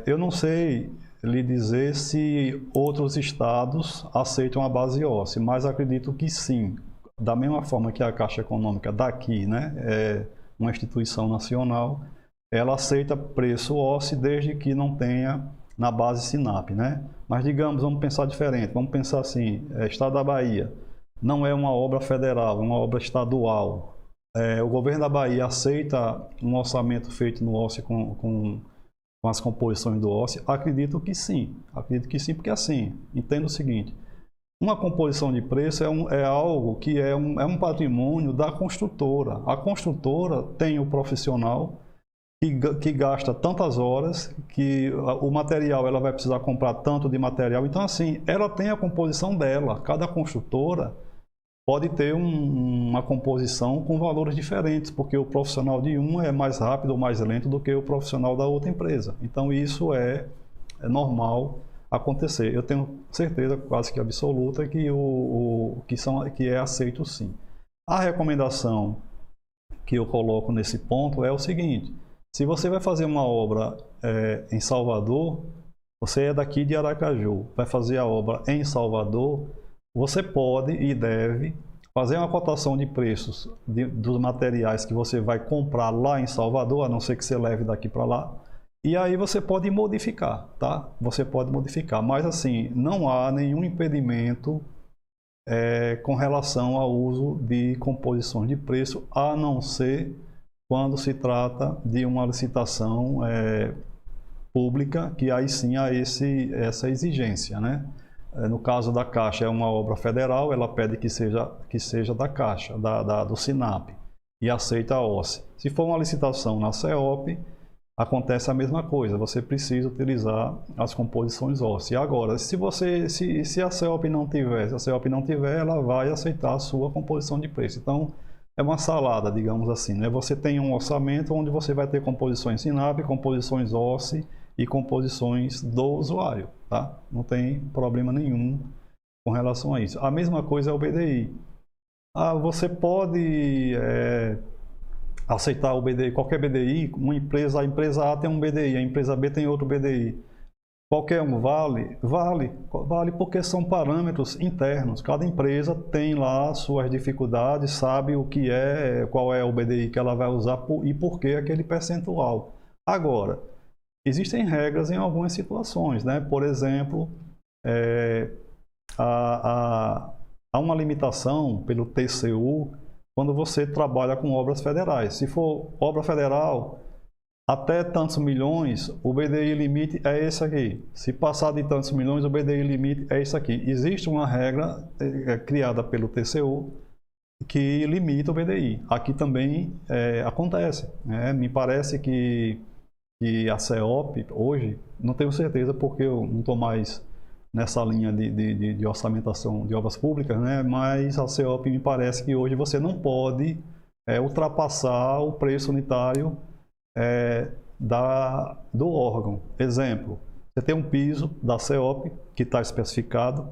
eu não sei lhe dizer se outros estados aceitam a base OSSE, mas acredito que sim. Da mesma forma que a Caixa Econômica daqui, né, é uma instituição nacional, ela aceita preço OSSE desde que não tenha na base SINAP, né? Mas digamos, vamos pensar diferente, vamos pensar assim, Estado da Bahia não é uma obra federal, é uma obra estadual. O governo da Bahia aceita um orçamento feito no OSSE com as composições do OSSE? Acredito que sim, porque assim, entenda o seguinte, uma composição de preço é algo que é um patrimônio da construtora. A construtora tem o profissional que gasta tantas horas, que o material ela vai precisar comprar tanto de material. Então, assim, ela tem a composição dela. Cada construtora pode ter uma composição com valores diferentes, porque o profissional de uma é mais rápido ou mais lento do que o profissional da outra empresa. Então, isso é normal acontecer. Eu tenho certeza quase que absoluta que é aceito sim. A recomendação que eu coloco nesse ponto é o seguinte: se você vai fazer uma obra em Salvador, você é daqui de Aracaju, vai fazer a obra em Salvador, você pode e deve fazer uma cotação de preços dos materiais que você vai comprar lá em Salvador, a não ser que você leve daqui para lá, e aí você pode modificar, tá? Você pode modificar, mas assim, não há nenhum impedimento com relação ao uso de composições de preço, a não ser quando se trata de uma licitação pública, que aí sim há essa exigência, né? No caso da Caixa, é uma obra federal, ela pede que seja da Caixa, do SINAP, e aceita a OSSE. Se for uma licitação na CEOP, acontece a mesma coisa, você precisa utilizar as composições OSSE. Agora, se a CEOP não tiver, ela vai aceitar a sua composição de preço. Então, é uma salada, digamos assim, né? Você tem um orçamento onde você vai ter composições SINAP, composições OSSE e composições do usuário, tá? Não tem problema nenhum com relação a isso. A mesma coisa é o BDI. Você pode aceitar o BDI, qualquer BDI, a empresa A tem um BDI, a empresa B tem outro BDI. Qualquer um vale? Vale porque são parâmetros internos. Cada empresa tem lá suas dificuldades, sabe qual é o BDI que ela vai usar e por que aquele percentual. Agora, existem regras em algumas situações, né? Por exemplo, há uma limitação pelo TCU quando você trabalha com obras federais. Se for obra federal, até tantos milhões, o BDI limite é esse aqui. Se passar de tantos milhões, o BDI limite é isso aqui. Existe uma regra criada pelo TCU que limita o BDI. Aqui também acontece, né? Me parece que a CEOP hoje, não tenho certeza porque eu não estou mais nessa linha de orçamentação de obras públicas, né? Mas a CEOP me parece que hoje você não pode ultrapassar o preço unitário do órgão. Exemplo, você tem um piso da CEOP que está especificado,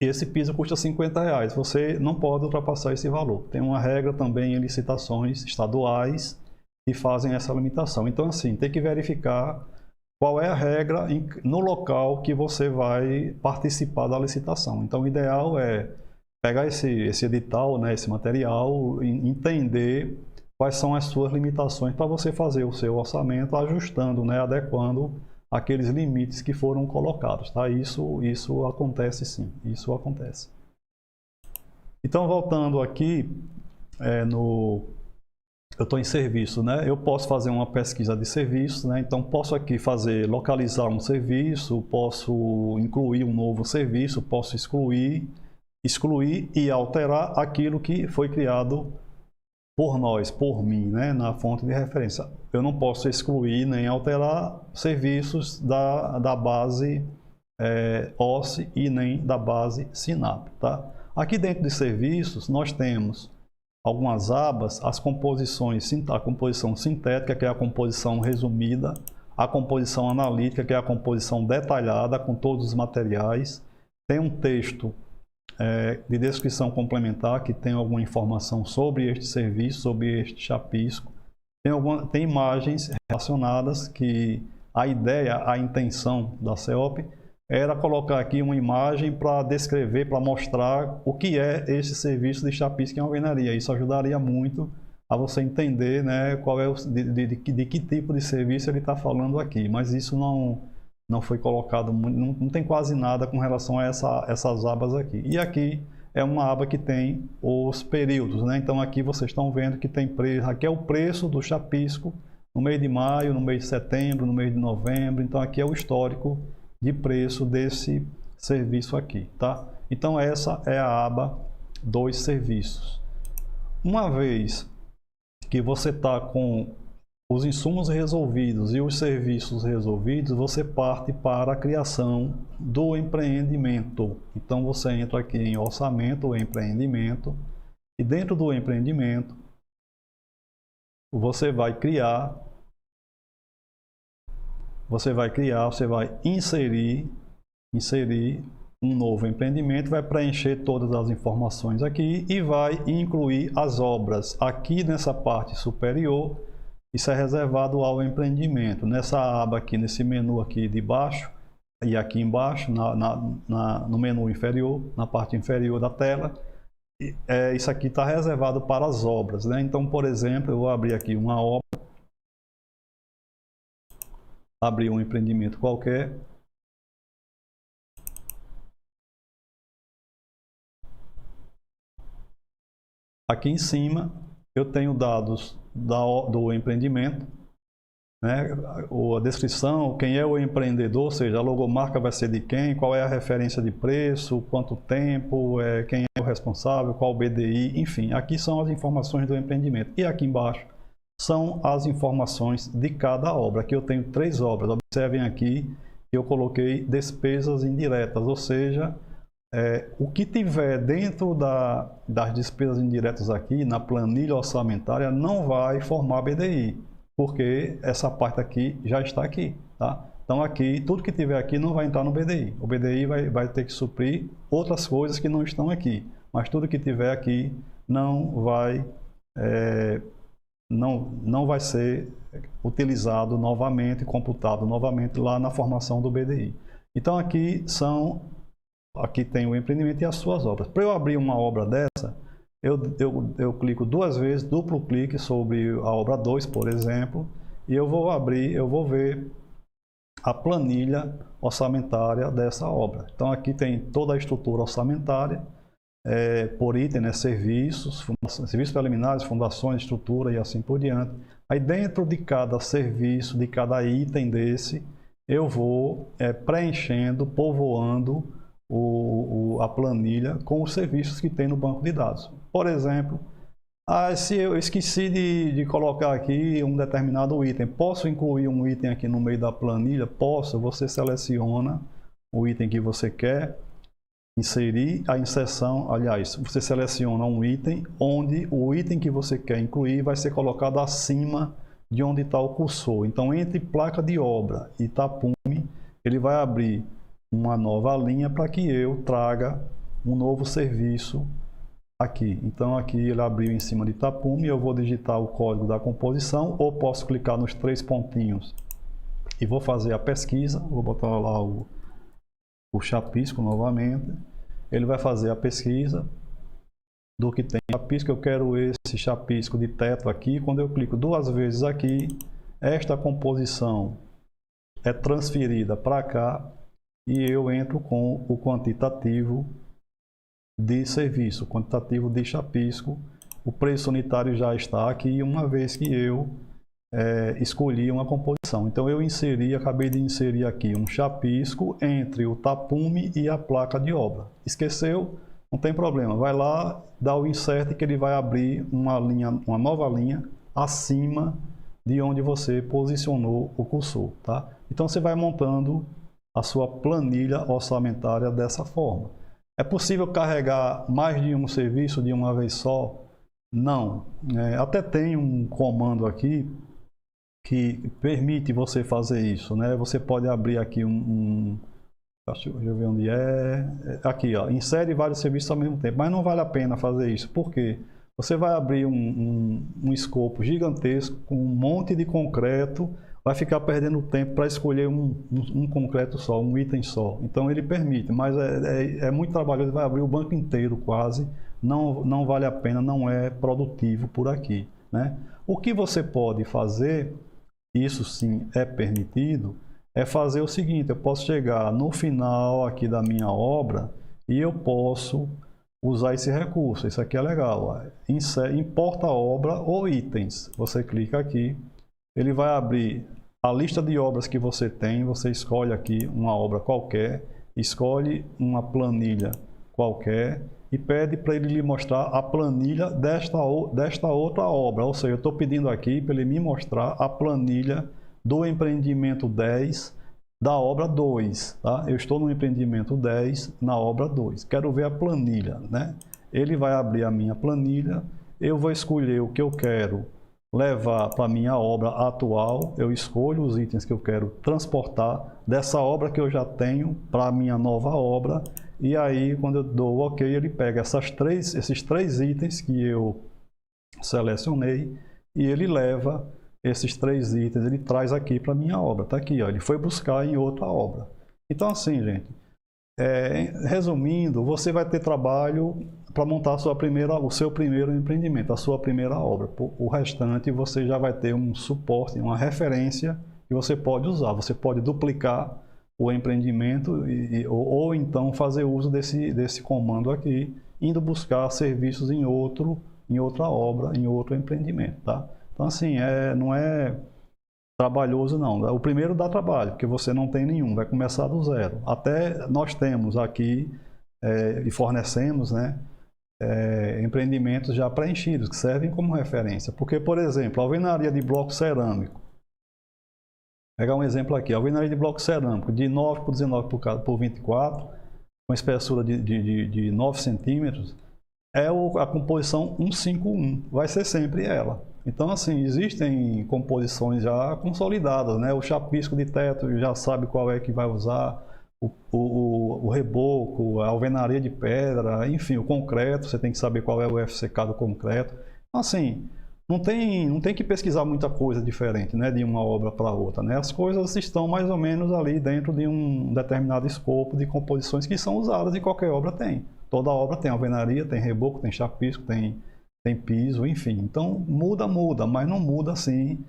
e esse piso custa R$50, você não pode ultrapassar esse valor. Tem uma regra também em licitações estaduais que fazem essa limitação. Então, assim, tem que verificar qual é a regra no local que você vai participar da licitação. Então, o ideal é pegar esse edital, né, esse material, entender quais são as suas limitações para você fazer o seu orçamento, ajustando, né, adequando aqueles limites que foram colocados. Tá? Isso acontece sim, isso acontece. Então, voltando aqui, eu estou em serviço, né? Eu posso fazer uma pesquisa de serviços, né? Então posso aqui localizar um serviço, posso incluir um novo serviço, posso excluir e alterar aquilo que foi criado por nós, por mim, né? Na fonte de referência. Eu não posso excluir nem alterar serviços da base OSSE e nem da base SINAP, tá? Aqui dentro de serviços nós temos algumas abas, a composição sintética, que é a composição resumida, a composição analítica, que é a composição detalhada com todos os materiais. Tem um texto de descrição complementar, que tem alguma informação sobre este serviço, sobre este chapisco. Tem imagens relacionadas que a ideia, a intenção da CEOP era colocar aqui uma imagem para descrever, para mostrar o que é esse serviço de chapisco em alvenaria. Isso ajudaria muito a você entender, né, qual é de que tipo de serviço ele está falando aqui. Mas isso não foi colocado, não tem quase nada com relação a essas abas aqui. E aqui é uma aba que tem os períodos, né? Então aqui vocês estão vendo que tem preço, aqui é o preço do chapisco no mês de maio, no mês de setembro, no mês de novembro. Então aqui é o histórico de preço desse serviço aqui, tá? Então essa é a aba dos serviços. Uma vez que você está com os insumos resolvidos e os serviços resolvidos, você parte para a criação do empreendimento. Então você entra aqui em orçamento, empreendimento, e dentro do empreendimento você vai inserir um novo empreendimento, vai preencher todas as informações aqui e vai incluir as obras. Aqui nessa parte superior, isso é reservado ao empreendimento. Nessa aba aqui, nesse menu aqui de baixo e aqui embaixo, no menu inferior, na parte inferior da tela, isso aqui está reservado para as obras, né? Então, por exemplo, eu vou abrir aqui uma obra, abrir um empreendimento qualquer. Aqui em cima eu tenho dados do empreendimento, né? A descrição, quem é o empreendedor, ou seja, a logomarca vai ser de quem, qual é a referência de preço, quanto tempo, quem é o responsável, qual o BDI, enfim, aqui são as informações do empreendimento. E aqui embaixo são as informações de cada obra. Aqui eu tenho 3 obras, observem aqui que eu coloquei despesas indiretas, ou seja, o que tiver dentro das despesas indiretas aqui, na planilha orçamentária, não vai formar BDI, porque essa parte aqui já está aqui, tá? Então aqui, tudo que tiver aqui não vai entrar no BDI. O BDI vai ter que suprir outras coisas que não estão aqui, mas tudo que tiver aqui não vai ser utilizado novamente, computado novamente lá na formação do BDI. Então aqui tem o empreendimento e as suas obras. Para eu abrir uma obra dessa, eu clico 2 vezes, duplo clique sobre a obra 2, por exemplo, e eu vou ver a planilha orçamentária dessa obra. Então aqui tem toda a estrutura orçamentária, por item, né, serviços preliminares, fundações, estrutura e assim por diante. Aí dentro de cada serviço, de cada item desse, eu vou preenchendo, povoando a planilha com os serviços que tem no banco de dados. Por exemplo, se eu esqueci de colocar aqui um determinado item, posso incluir um item aqui no meio da planilha? Posso. Você seleciona o item que você quer inserir, a inserção, aliás, você seleciona um item onde o item que você quer incluir vai ser colocado acima de onde está o cursor. Então, entre placa de obra e tapume, ele vai abrir uma nova linha para que eu traga um novo serviço aqui. Então aqui ele abriu em cima de tapume, eu vou digitar o código da composição, ou posso clicar nos 3 pontinhos e vou fazer a pesquisa. Vou botar lá o chapisco novamente. Ele vai fazer a pesquisa do que tem chapisco. Eu quero esse chapisco de teto aqui. Quando eu clico 2 vezes aqui, esta composição é transferida para cá e eu entro com o quantitativo de serviço, o quantitativo de chapisco. O preço unitário já está aqui, uma vez que eu escolhi uma composição. Então eu acabei de inserir aqui um chapisco entre o tapume e a placa de obra. Esqueceu? Não tem problema. Vai lá, dá o insert que ele vai abrir uma nova linha acima de onde você posicionou o cursor, tá? Então você vai montando a sua planilha orçamentária dessa forma. É possível carregar mais de um serviço de uma vez só? Não. Até tem um comando aqui que permite você fazer isso, né? Você pode abrir aqui um Deixa eu ver onde é. Aqui, ó, insere vários serviços ao mesmo tempo. Mas não vale a pena fazer isso. Por quê? Você vai abrir um escopo gigantesco com um monte de concreto, vai ficar perdendo tempo para escolher um concreto só, um item só. Então ele permite, mas é muito trabalhoso, vai abrir o banco inteiro quase. Não vale a pena, não é produtivo por aqui, né? O que você pode fazer, isso sim é permitido, é fazer o seguinte: eu posso chegar no final aqui da minha obra e eu posso usar esse recurso. Isso aqui é legal. Importa obra ou itens. Você clica aqui, ele vai abrir a lista de obras que você tem. Você escolhe aqui uma obra qualquer, escolhe uma planilha qualquer e pede para ele lhe mostrar a planilha desta outra obra. Ou seja, eu estou pedindo aqui para ele me mostrar a planilha do empreendimento 10 da obra 2, tá? Eu estou no empreendimento 10 na obra 2. Quero ver a planilha, né? Ele vai abrir a minha planilha, eu vou escolher o que eu quero levar para a minha obra atual, eu escolho os itens que eu quero transportar dessa obra que eu já tenho para a minha nova obra, e aí quando eu dou o OK, ele pega esses três itens que eu selecionei e ele leva esses 3 itens, ele traz aqui para a minha obra. Está aqui, ó, ele foi buscar em outra obra. Então assim, gente, resumindo, você vai ter trabalho para montar o seu primeiro empreendimento, a sua primeira obra. O restante você já vai ter um suporte, uma referência que você pode usar. Você pode duplicar o empreendimento ou então fazer uso desse comando aqui, indo buscar serviços em outra obra, em outro empreendimento, tá? Então assim, não é trabalhoso não. O primeiro dá trabalho, porque você não tem nenhum, vai começar do zero. Até nós temos aqui e fornecemos, né, empreendimentos já preenchidos, que servem como referência. Porque, por exemplo, a alvenaria de bloco cerâmico. Vou pegar um exemplo aqui, a alvenaria de bloco cerâmico de 9 por 19 por 24, com espessura de 9 centímetros, é a composição 151, vai ser sempre ela. Então, assim, existem composições já consolidadas, né? O chapisco de teto já sabe qual é que vai usar, o reboco, a alvenaria de pedra, enfim, o concreto, você tem que saber qual é o FCK do concreto. Então, assim, não tem que pesquisar muita coisa diferente, né, de uma obra para outra, né? As coisas estão mais ou menos ali dentro de um determinado escopo de composições que são usadas e qualquer obra tem. Toda obra tem alvenaria, tem reboco, tem chapisco, tem piso, enfim. Então muda, mas não muda assim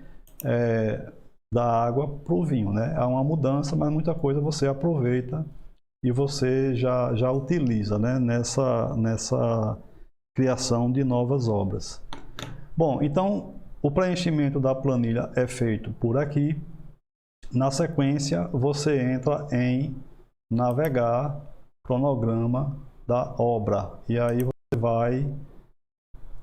da água para o vinho, né? Há uma mudança, mas muita coisa você aproveita e você já utiliza, né, nessa criação de novas obras. Bom, então o preenchimento da planilha é feito por aqui. Na sequência, você entra em navegar, cronograma da obra, e aí você vai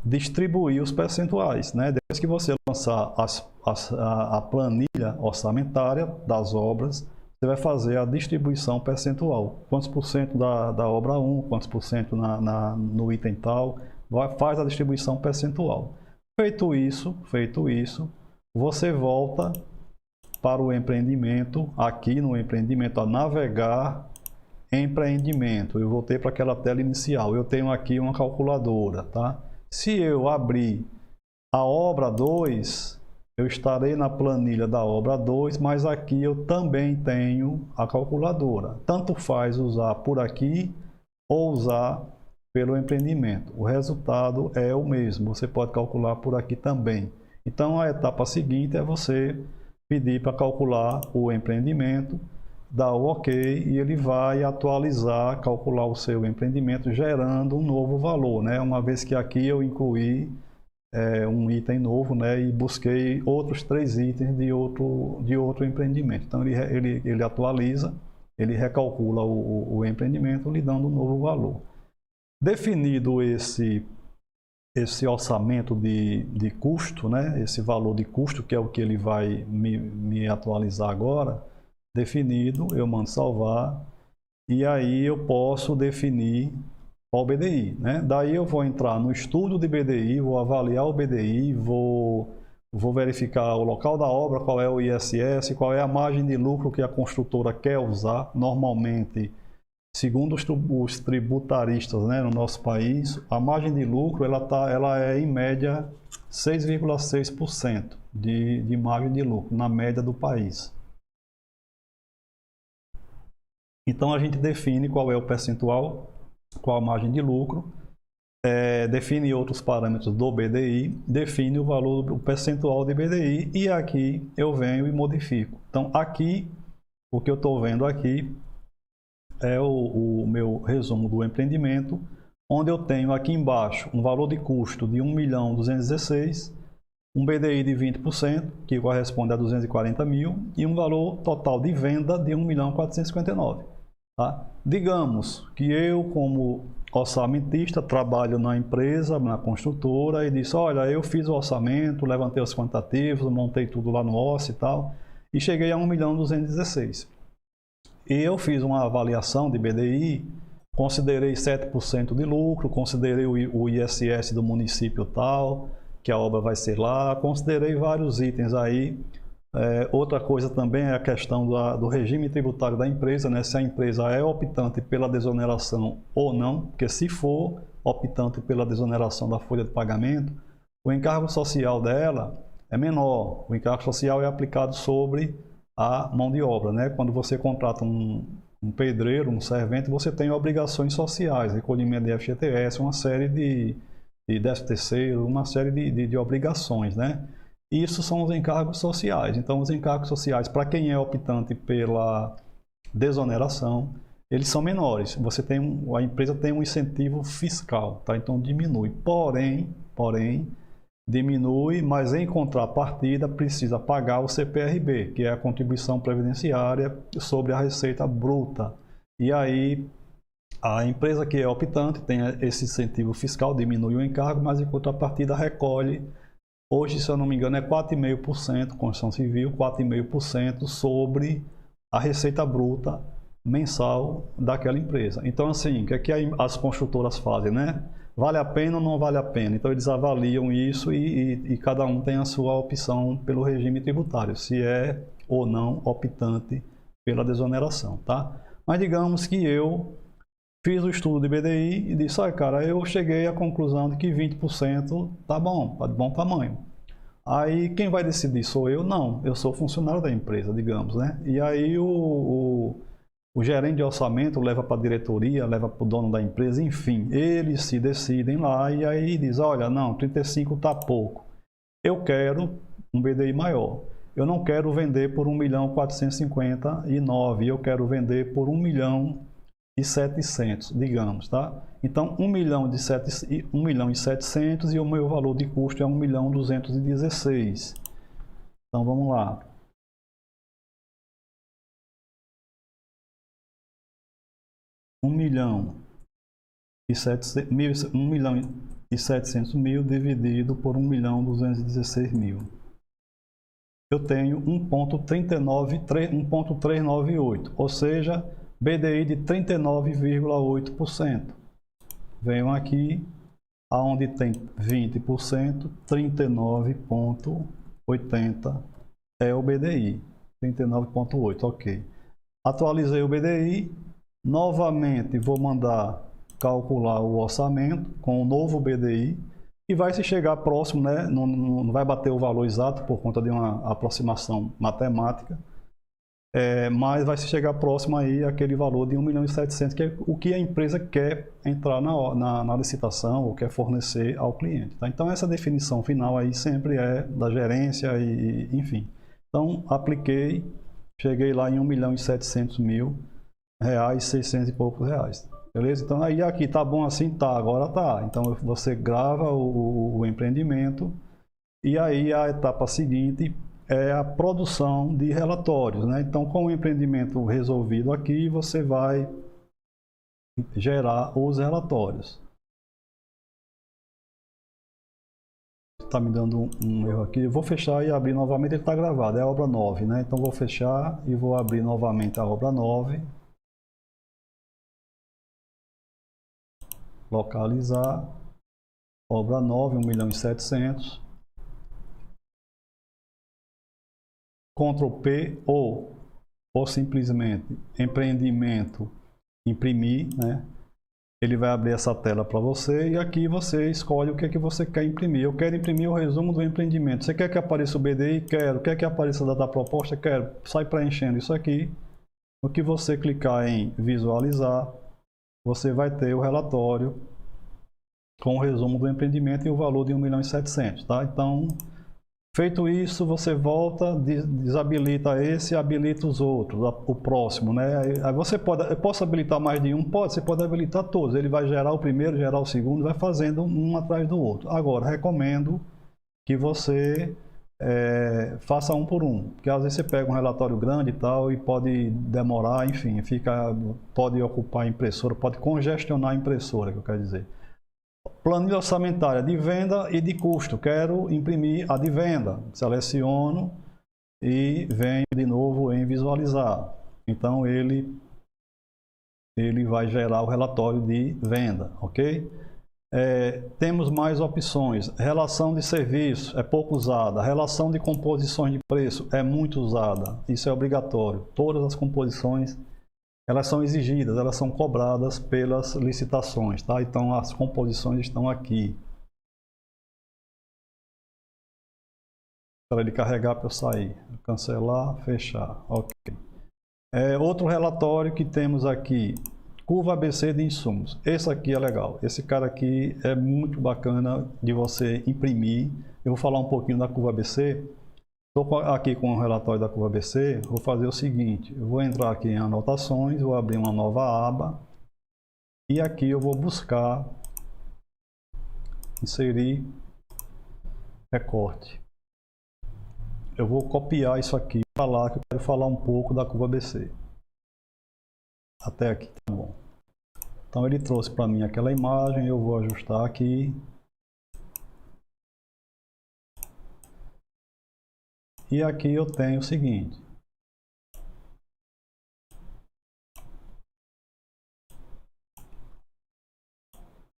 distribuir os percentuais, né? Depois que você lançar a planilha orçamentária das obras, você vai fazer a distribuição percentual. Quantos por cento da obra 1, quantos por cento no item tal, faz a distribuição percentual. Feito isso, você volta para o empreendimento, aqui no empreendimento, a navegar empreendimento. Eu voltei para aquela tela inicial, eu tenho aqui uma calculadora, tá? Se eu abrir a obra 2, eu estarei na planilha da obra 2, mas aqui eu também tenho a calculadora. Tanto faz usar por aqui ou usar pelo empreendimento. O resultado é o mesmo, você pode calcular por aqui também. Então a etapa seguinte é você pedir para calcular o empreendimento, dar o OK e ele vai atualizar, calcular o seu empreendimento, gerando um novo valor, né? Uma vez que aqui eu incluí um item novo, né? E busquei outros 3 itens de outro empreendimento. Então ele atualiza, ele recalcula o empreendimento, lhe dando um novo valor. Definido esse orçamento de custo, né? Esse valor de custo, que é o que ele vai me atualizar agora, definido, eu mando salvar, e aí eu posso definir qual BDI, né? Daí eu vou entrar no estudo de BDI, vou avaliar o BDI, vou vou verificar o local da obra, qual é o ISS, qual é a margem de lucro que a construtora quer usar. Normalmente, segundo os tributaristas, né, no nosso país, a margem de lucro ela é em média 6,6% de margem de lucro, na média do país. Então a gente define qual é o percentual, qual a margem de lucro, define outros parâmetros do BDI, define o valor, o percentual de BDI, e aqui eu venho e modifico. Então aqui, o que eu estou vendo aqui é o meu resumo do empreendimento, onde eu tenho aqui embaixo um valor de custo de 1.216.000, um BDI de 20%, que corresponde a 240 mil, e um valor total de venda de 1.459.000. Tá? Digamos que eu, como orçamentista, trabalho na empresa, na construtora, e disse, olha, eu fiz o orçamento, levantei os quantitativos, montei tudo lá no OSS e tal, e cheguei a 1.216.000. E eu fiz uma avaliação de BDI, considerei 7% de lucro, considerei o ISS do município tal, que a obra vai ser lá, considerei vários itens aí. Outra coisa também é a questão do regime tributário da empresa, né? Se a empresa é optante pela desoneração ou não, porque se for optante pela desoneração da folha de pagamento, o encargo social dela é menor. O encargo social é aplicado sobre a mão de obra, né? Quando você contrata um pedreiro, um servente, você tem obrigações sociais, recolhimento de FGTS, uma série de 13º, uma série de obrigações, né? Isso são os encargos sociais. Então, os encargos sociais, para quem é optante pela desoneração, eles são menores. A empresa tem um incentivo fiscal, tá? Então diminui. Porém, diminui, mas em contrapartida precisa pagar o CPRB, que é a contribuição previdenciária sobre a receita bruta. E aí a empresa que é optante tem esse incentivo fiscal, diminui o encargo, mas em contrapartida recolhe. Hoje, se eu não me engano, é 4,5%, Construção Civil, 4,5% sobre a receita bruta mensal daquela empresa. Então, assim, o que é que as construtoras fazem, né? Vale a pena ou não vale a pena? Então, eles avaliam isso e cada um tem a sua opção pelo regime tributário, se é ou não optante pela desoneração, tá? Mas digamos que eu fiz o estudo de BDI e disse, cara, eu cheguei à conclusão de que 20% tá bom, tá de bom tamanho. Aí quem vai decidir sou eu? Não, eu sou funcionário da empresa, digamos, né? E aí o gerente de orçamento leva para a diretoria, leva para o dono da empresa, enfim, eles se decidem lá e aí diz, olha, não, 35 tá pouco, eu quero um BDI maior. Eu não quero vender por 1.459.000, eu quero vender por 1.700.000, digamos, tá? Então, 1.700.000 e o meu valor de custo é 1.216.000. Então, vamos lá. 1.700.000 dividido por 1.216.000. Eu tenho 1,398, ou seja, BDI de 39,8%. Venham aqui, aonde tem 20%, 39,80 é o BDI. 39,8, ok. Atualizei o BDI, novamente vou mandar calcular o orçamento com o novo BDI e vai se chegar próximo, né? Não vai bater o valor exato por conta de uma aproximação matemática. Mas vai se chegar próximo aí aquele valor de 1.700.000, que é o que a empresa quer entrar na licitação ou quer fornecer ao cliente. Tá? Então essa definição final aí sempre é da gerência e enfim. Então apliquei, cheguei lá em 1.700.000 reais, 600 e poucos reais. Beleza? Então aí aqui tá bom assim? Tá, agora tá. Então você grava o empreendimento e aí a etapa seguinte é a produção de relatórios, né? Então, com o empreendimento resolvido aqui, você vai gerar os relatórios. Está me dando um erro aqui. Eu vou fechar e abrir novamente, ele está gravado, é a obra 9, né? Então, vou fechar e vou abrir novamente a obra 9. Localizar. Obra 9, 1.700.000. Ctrl P ou simplesmente empreendimento, imprimir, né? Ele vai abrir essa tela para você e aqui você escolhe o que é que você quer imprimir. Eu quero imprimir o resumo do empreendimento. Você quer que apareça o BDI? Quero. Quer que apareça a data proposta? Quero. Sai preenchendo isso aqui. No que você clicar em visualizar, você vai ter o relatório com o resumo do empreendimento e o valor de 1.700.000, tá? Então, feito isso, você volta, desabilita esse e habilita os outros, o próximo, né? Aí você pode, eu posso habilitar mais de um? Pode, você pode habilitar todos. Ele vai gerar o primeiro, gerar o segundo, vai fazendo um atrás do outro. Agora, recomendo que você faça um por um, porque às vezes você pega um relatório grande e tal e pode demorar, enfim, pode ocupar a impressora, pode congestionar a impressora, que eu quero dizer. Planilha orçamentária de venda e de custo. Quero imprimir a de venda. Seleciono e venho de novo em visualizar. Então ele vai gerar o relatório de venda, ok? Temos mais opções. Relação de serviço é pouco usada. Relação de composições de preço é muito usada. Isso é obrigatório. Todas as composições, elas são exigidas, elas são cobradas pelas licitações, tá? Então as composições estão aqui. Para ele carregar para eu sair. Cancelar, fechar. Ok. Outro relatório que temos aqui. Curva ABC de insumos. Esse aqui é legal. Esse cara aqui é muito bacana de você imprimir. Eu vou falar um pouquinho da curva ABC. Estou aqui com o relatório da curva ABC, vou fazer o seguinte, eu vou entrar aqui em anotações, vou abrir uma nova aba e aqui eu vou buscar, inserir, recorte. Eu vou copiar isso aqui para lá que eu quero falar um pouco da curva ABC. Até aqui, tá bom. Então ele trouxe para mim aquela imagem, eu vou ajustar aqui. E aqui eu tenho o seguinte.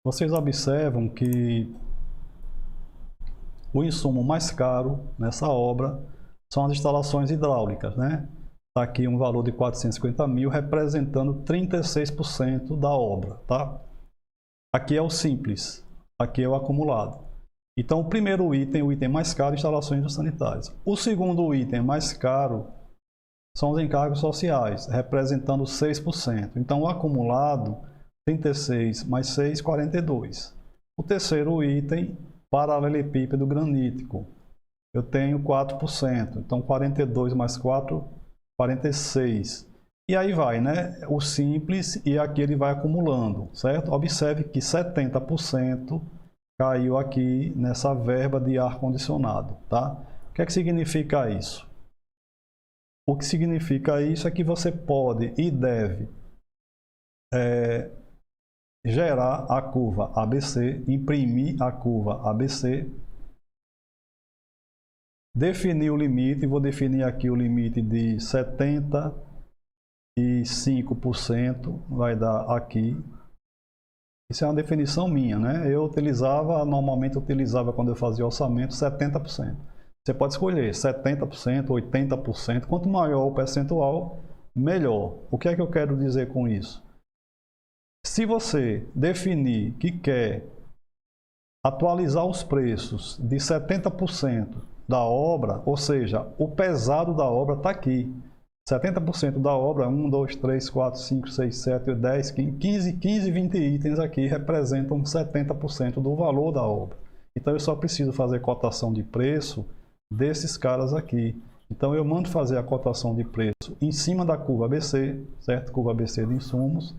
Vocês observam que o insumo mais caro nessa obra são as instalações hidráulicas, né? Está aqui um valor de 450.000, representando 36% da obra, tá? Aqui é o simples, aqui é o acumulado. Então, o primeiro item, o item mais caro, instalações sanitárias. O segundo item mais caro são os encargos sociais, representando 6%. Então, o acumulado, 36 mais 6, 42. O terceiro item, paralelepípedo granítico. Eu tenho 4%. Então, 42 mais 4, 46. E aí vai, né? O simples e aqui ele vai acumulando, certo? Observe que 70% caiu aqui nessa verba de ar-condicionado, tá? O que é que significa isso? O que significa isso é que você pode e deve gerar a curva ABC, imprimir a curva ABC, definir o limite, vou definir aqui o limite de 75%, vai dar aqui. Isso é uma definição minha, né? Normalmente utilizava quando eu fazia orçamento 70%. Você pode escolher 70%, 80%, quanto maior o percentual, melhor. O que é que eu quero dizer com isso? Se você definir que quer atualizar os preços de 70% da obra, ou seja, o pesado da obra está aqui. 70% da obra, 1, 2, 3, 4, 5, 6, 7, 10, 15, 20 itens aqui representam 70% do valor da obra. Então eu só preciso fazer cotação de preço desses caras aqui. Então eu mando fazer a cotação de preço em cima da curva ABC, certo? Curva ABC de insumos.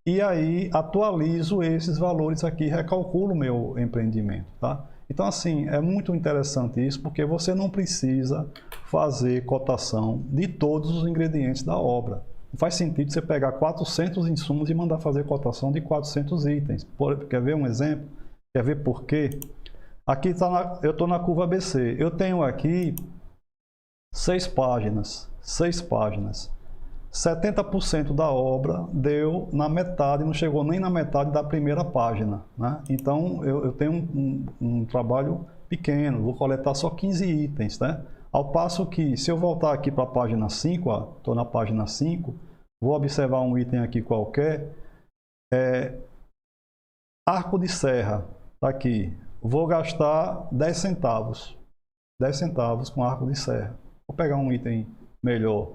E aí atualizo esses valores aqui, recalculo o meu empreendimento, tá? Então, assim, é muito interessante isso, porque você não precisa fazer cotação de todos os ingredientes da obra. Não faz sentido você pegar 400 insumos e mandar fazer cotação de 400 itens. Quer ver um exemplo? Quer ver por quê? Aqui eu estou na curva ABC. Eu tenho aqui 6 páginas. 70% da obra deu na metade, não chegou nem na metade da primeira página, né? Então eu tenho um trabalho pequeno, vou coletar só 15 itens, né? Ao passo que, se eu voltar aqui para a página 5, estou na página 5, vou observar um item aqui qualquer, arco de serra, está aqui, vou gastar 10 centavos, 10 centavos com arco de serra. Vou pegar um item melhor,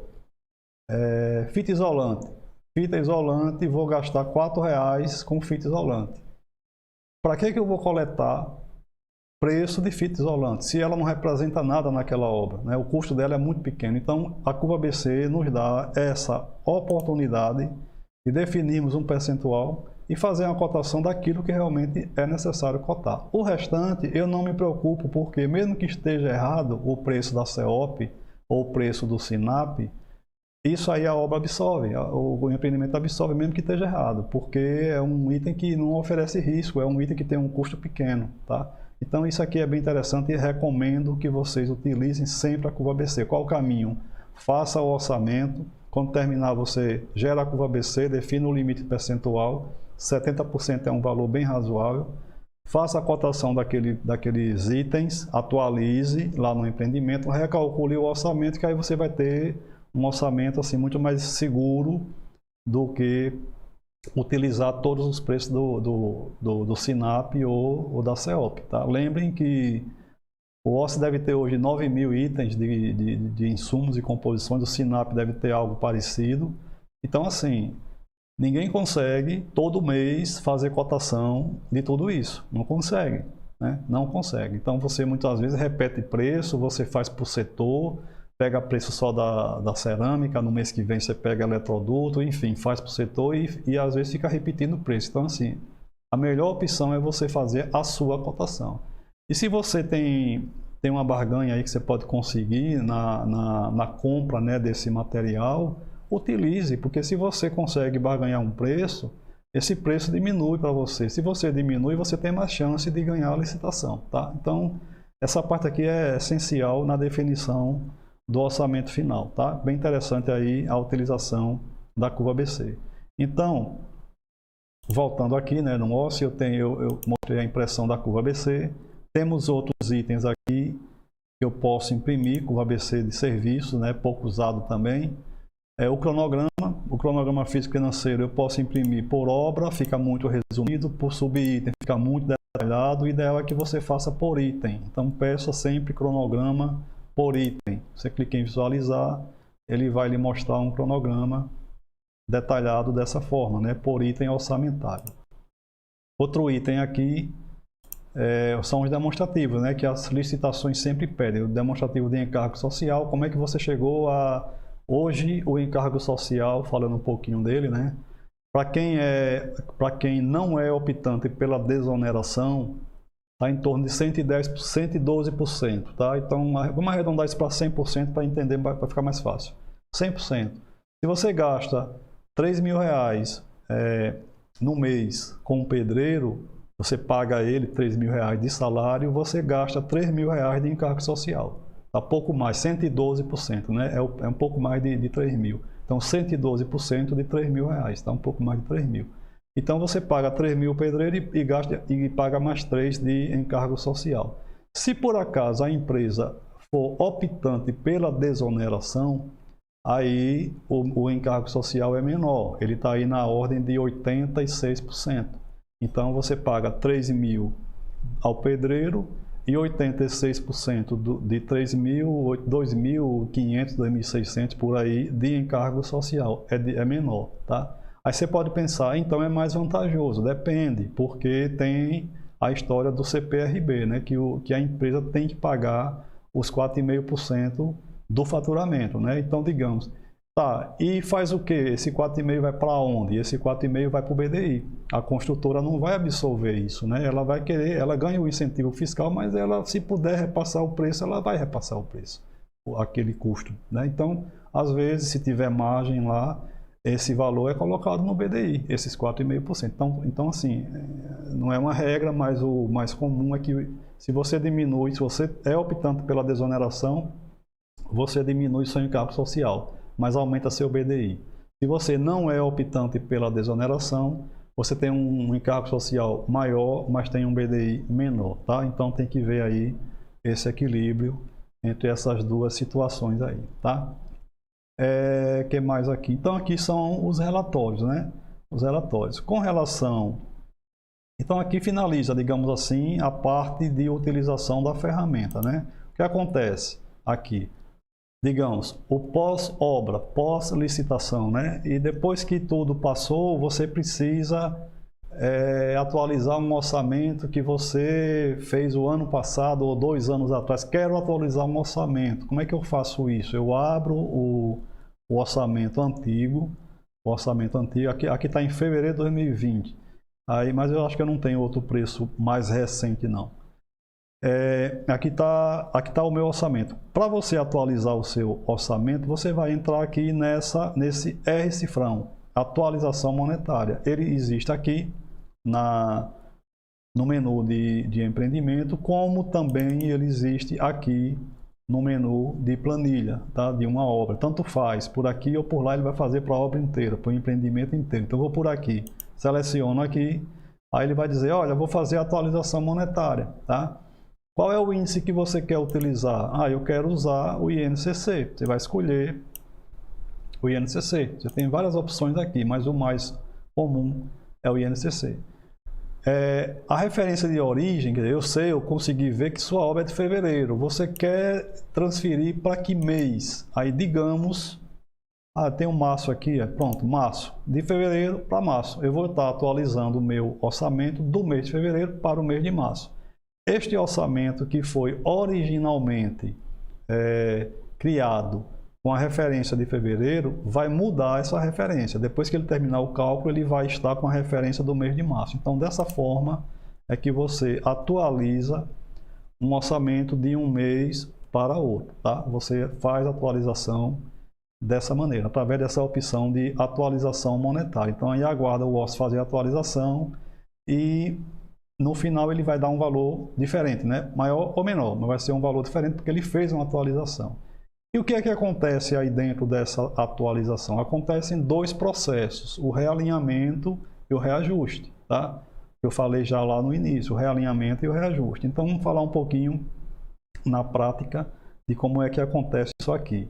fita isolante, vou gastar R$4 com fita isolante. Para que eu vou coletar preço de fita isolante, se ela não representa nada naquela obra, né? O custo dela é muito pequeno. Então, a Curva ABC nos dá essa oportunidade de definirmos um percentual e fazer uma cotação daquilo que realmente é necessário cotar. O restante, eu não me preocupo, porque mesmo que esteja errado o preço da CEOP ou o preço do SINAP, isso aí a obra absorve, o empreendimento absorve mesmo que esteja errado, porque é um item que não oferece risco, é um item que tem um custo pequeno, tá? Então isso aqui é bem interessante e recomendo que vocês utilizem sempre a Curva ABC. Qual o caminho? Faça o orçamento, quando terminar você gera a Curva ABC, defina o limite percentual, 70% é um valor bem razoável, faça a cotação daqueles itens, atualize lá no empreendimento, recalcule o orçamento, que aí você vai ter um orçamento assim, muito mais seguro do que utilizar todos os preços do SINAP ou da CEOP. Tá? Lembrem que o OSS deve ter hoje 9.000 itens de insumos e composições, o SINAP deve ter algo parecido. Então, assim, ninguém consegue todo mês fazer cotação de tudo isso. Não consegue, né? Não consegue. Então, você muitas vezes repete preço, você faz por setor, pega preço só da cerâmica, no mês que vem você pega eletroduto, enfim, faz para o setor e às vezes fica repetindo o preço. Então, assim, a melhor opção é você fazer a sua cotação. E se você tem uma barganha aí que você pode conseguir na compra, né, desse material, utilize, porque se você consegue barganhar um preço, esse preço diminui para você. Se você diminui, você tem mais chance de ganhar a licitação, tá? Então, essa parte aqui é essencial na definição do orçamento final, tá? Bem interessante aí a utilização da Curva ABC. Então, voltando aqui, né, no OSS, eu mostrei a impressão da Curva ABC. Temos outros itens aqui que eu posso imprimir, Curva ABC de serviço, né, pouco usado também. O cronograma físico-financeiro eu posso imprimir por obra, fica muito resumido, por subitem fica muito detalhado. O ideal é que você faça por item. Então, peça sempre cronograma por item. Você clica em visualizar, ele vai lhe mostrar um cronograma detalhado dessa forma, né? Por item orçamentário. Outro item aqui são os demonstrativos, né? Que as licitações sempre pedem. O demonstrativo de encargo social, como é que você chegou a... Hoje, o encargo social, falando um pouquinho dele, né? Para quem não é optante pela desoneração, está em torno de 112%, tá? Então, vamos arredondar isso para 100% para entender, para ficar mais fácil. 100%. Se você gasta R$3.000 no mês com um pedreiro, você paga ele R$3.000 de salário, você gasta R$3.000 de encargo social. Tá pouco mais, 112%, né? É um pouco mais de 3.000. Então, 112% de R$3.000, tá? Um pouco mais de 3.000. Então, você paga 3.000 o pedreiro e paga mais 3 de encargo social. Se por acaso a empresa for optante pela desoneração, aí o encargo social é menor. Ele está aí na ordem de 86%. Então, você paga 3.000 ao pedreiro e 86% de 3.000, 2.500, 2.600 por aí de encargo social. É menor, tá? Aí você pode pensar, então é mais vantajoso. Depende, porque tem a história do CPRB, né? Que a empresa tem que pagar os 4,5% do faturamento, né? Então, digamos, tá, e faz o quê? Esse 4,5% vai para onde? Esse 4,5% vai para o BDI. A construtora não vai absorver isso, né? Ela vai querer, ela ganha o incentivo fiscal, mas ela, se puder repassar o preço, ela vai repassar o preço, aquele custo, né? Então, às vezes, se tiver margem lá, esse valor é colocado no BDI, esses 4,5%. Então, assim, não é uma regra, mas o mais comum é que se você diminui, se você é optante pela desoneração, você diminui seu encargo social, mas aumenta seu BDI. Se você não é optante pela desoneração, você tem um encargo social maior, mas tem um BDI menor, tá? Então tem que ver aí esse equilíbrio entre essas duas situações aí, tá? Que mais aqui? Então aqui são os relatórios, né? Os relatórios. Com relação... Então aqui finaliza, digamos assim, a parte de utilização da ferramenta, né? O que acontece aqui? Digamos, o pós-obra, pós-licitação, né? E depois que tudo passou, você precisa atualizar um orçamento que você fez o ano passado ou 2 anos atrás. Quero atualizar um orçamento. Como é que eu faço isso? Eu abro o orçamento antigo. O orçamento antigo, aqui está em fevereiro de 2020. Aí, mas eu acho que eu não tenho outro preço mais recente, não. Aqui tá o meu orçamento. Para você atualizar o seu orçamento, você vai entrar aqui nesse R-cifrão, atualização monetária. Ele existe aqui no menu de empreendimento, como também ele existe aqui no menu de planilha, tá? De uma obra. Tanto faz, por aqui ou por lá ele vai fazer para a obra inteira, para o empreendimento inteiro. Então eu vou por aqui, seleciono aqui, aí ele vai dizer, olha, eu vou fazer a atualização monetária, tá? Qual é o índice que você quer utilizar? Eu quero usar o INCC. Você vai escolher o INCC. Você tem várias opções aqui, mas o mais comum é o INCC. A referência de origem, eu consegui ver que sua obra é de fevereiro. Você quer transferir para que mês? Aí digamos, tem um março aqui, pronto, março. De fevereiro para março. Eu vou estar atualizando o meu orçamento do mês de fevereiro para o mês de março. Este orçamento que foi originalmente criado com a referência de fevereiro, vai mudar essa referência. Depois que ele terminar o cálculo, ele vai estar com a referência do mês de março. Então, dessa forma, é que você atualiza um orçamento de um mês para outro, tá? Você faz a atualização dessa maneira, através dessa opção de atualização monetária. Então, aí aguarda o OSS fazer a atualização e no final ele vai dar um valor diferente, né? Maior ou menor, mas vai ser um valor diferente porque ele fez uma atualização. E o que é que acontece aí dentro dessa atualização? Acontecem 2 processos, o realinhamento e o reajuste, tá? Eu falei já lá no início, o realinhamento e o reajuste. Então vamos falar um pouquinho na prática de como é que acontece isso aqui.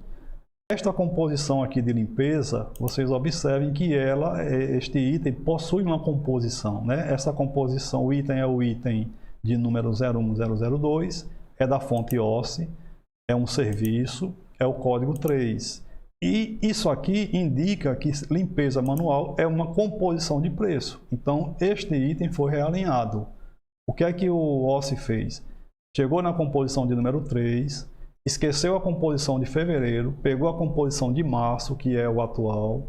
Esta composição aqui de limpeza, vocês observem que este item possui uma composição, né? Essa composição, o item é o item de número 01002, é da fonte OSS, é um serviço, é o código 3. E isso aqui indica que limpeza manual é uma composição de preço. Então, este item foi realinhado. O que é que o OSS fez? Chegou na composição de número 3, esqueceu a composição de fevereiro, pegou a composição de março, que é o atual,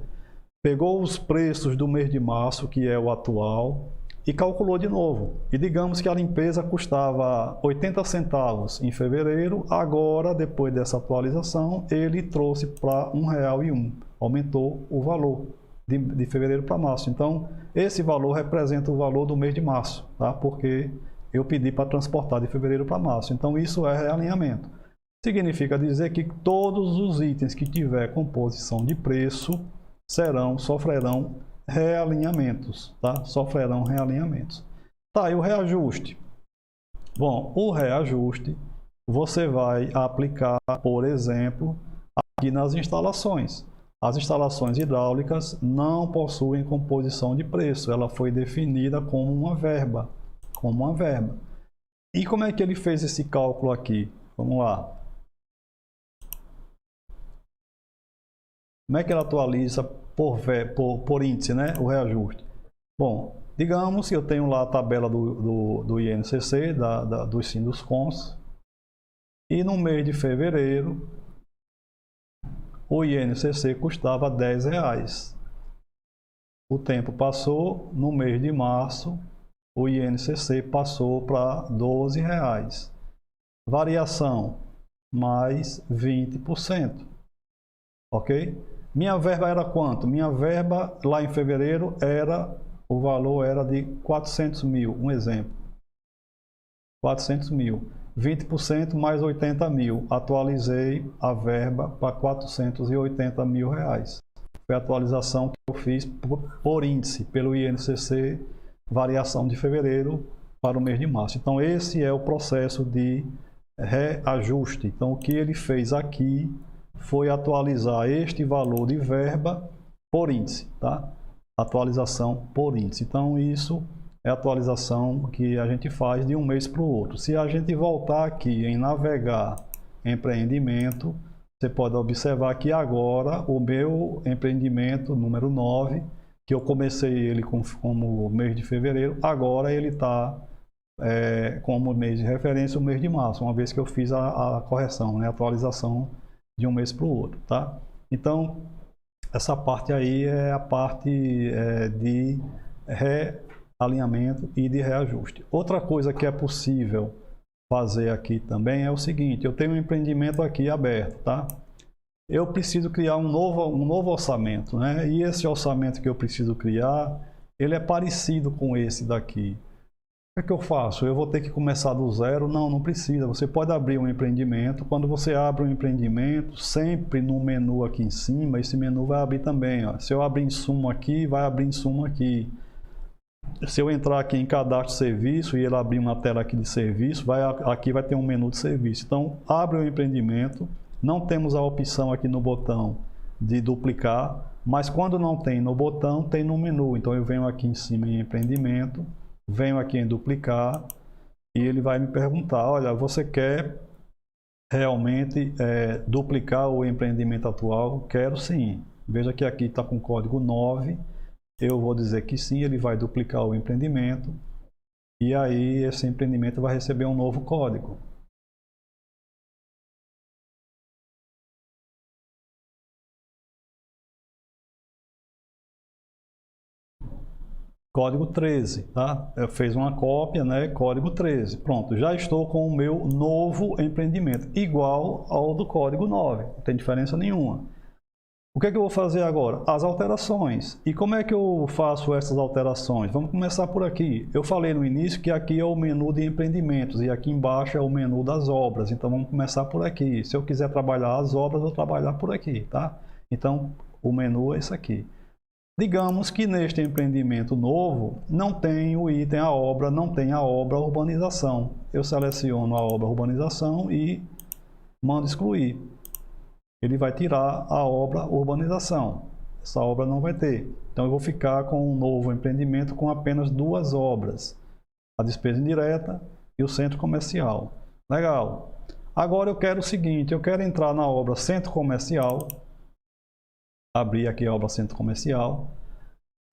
pegou os preços do mês de março, que é o atual, e calculou de novo. E digamos que a limpeza custava 80 centavos em fevereiro, agora, depois dessa atualização, ele trouxe para R$1,01. Aumentou o valor de fevereiro para março. Então, esse valor representa o valor do mês de março, tá? Porque eu pedi para transportar de fevereiro para março. Então, isso é realinhamento. Significa dizer que todos os itens que tiver composição de preço sofrerão realinhamentos, tá? Sofrerão realinhamentos. Tá, e o reajuste? Bom, o reajuste você vai aplicar, por exemplo, aqui nas instalações. As instalações hidráulicas não possuem composição de preço, ela foi definida como uma verba, E como é que ele fez esse cálculo aqui? Vamos lá. Como é que ela atualiza por índice, né, o reajuste? Bom, digamos que eu tenho lá a tabela do INCC, dos Sinduscons, e no mês de fevereiro o INCC custava R$10. O tempo passou, no mês de março o INCC passou para R$12. Variação mais 20%. Ok? Minha verba era quanto? Minha verba lá em fevereiro o valor era de 400 mil, um exemplo. 400 mil. 20% mais 80 mil. Atualizei a verba para 480 mil reais. Foi a atualização que eu fiz por índice, pelo INCC, variação de fevereiro para o mês de março. Então, esse é o processo de reajuste. Então, o que ele fez aqui foi atualizar este valor de verba por índice, tá? Atualização por índice. Então, isso é a atualização que a gente faz de um mês para o outro. Se a gente voltar aqui em navegar empreendimento, você pode observar que agora o meu empreendimento número 9, que eu comecei ele como mês de fevereiro, agora ele está como mês de referência o mês de março, uma vez que eu fiz a correção, né, a atualização de um mês para o outro, tá? Então, essa parte aí é a parte de realinhamento e de reajuste. Outra coisa que é possível fazer aqui também é o seguinte: eu tenho um empreendimento aqui aberto, tá? Eu preciso criar um novo orçamento, né? E esse orçamento que eu preciso criar, ele é parecido com esse daqui. O que é que eu faço? Eu vou ter que começar do zero? Não, não precisa. Você pode abrir um empreendimento. Quando você abre um empreendimento, sempre no menu aqui em cima, esse menu vai abrir também, ó. Se eu abrir insumo aqui, vai abrir insumo aqui. Se eu entrar aqui em cadastro de serviço e ele abrir uma tela aqui de serviço, aqui vai ter um menu de serviço. Então, abre o empreendimento. Não temos a opção aqui no botão de duplicar, mas quando não tem no botão, tem no menu. Então, eu venho aqui em cima em empreendimento, venho aqui em duplicar e ele vai me perguntar: olha, você quer realmente duplicar o empreendimento atual? Quero sim. Veja que aqui está com código 9. Eu vou dizer que sim, ele vai duplicar o empreendimento e aí esse empreendimento vai receber um novo código. Código 13, tá? Eu fiz uma cópia, né? Código 13. Pronto, já estou com o meu novo empreendimento, igual ao do código 9, não tem diferença nenhuma. O que é que eu vou fazer agora? As alterações. E como é que eu faço essas alterações? Vamos começar por aqui. Eu falei no início que aqui é o menu de empreendimentos e aqui embaixo é o menu das obras. Então vamos começar por aqui. Se eu quiser trabalhar as obras, eu vou trabalhar por aqui, tá? Então o menu é esse aqui. Digamos que neste empreendimento novo não tem o item a obra, não tem a obra urbanização. Eu seleciono a obra urbanização e mando excluir. Ele vai tirar a obra urbanização. Essa obra não vai ter. Então eu vou ficar com um novo empreendimento com apenas duas obras: a despesa indireta e o centro comercial. Legal. Agora eu quero o seguinte: eu quero entrar na obra centro comercial. Abrir aqui a obra centro comercial.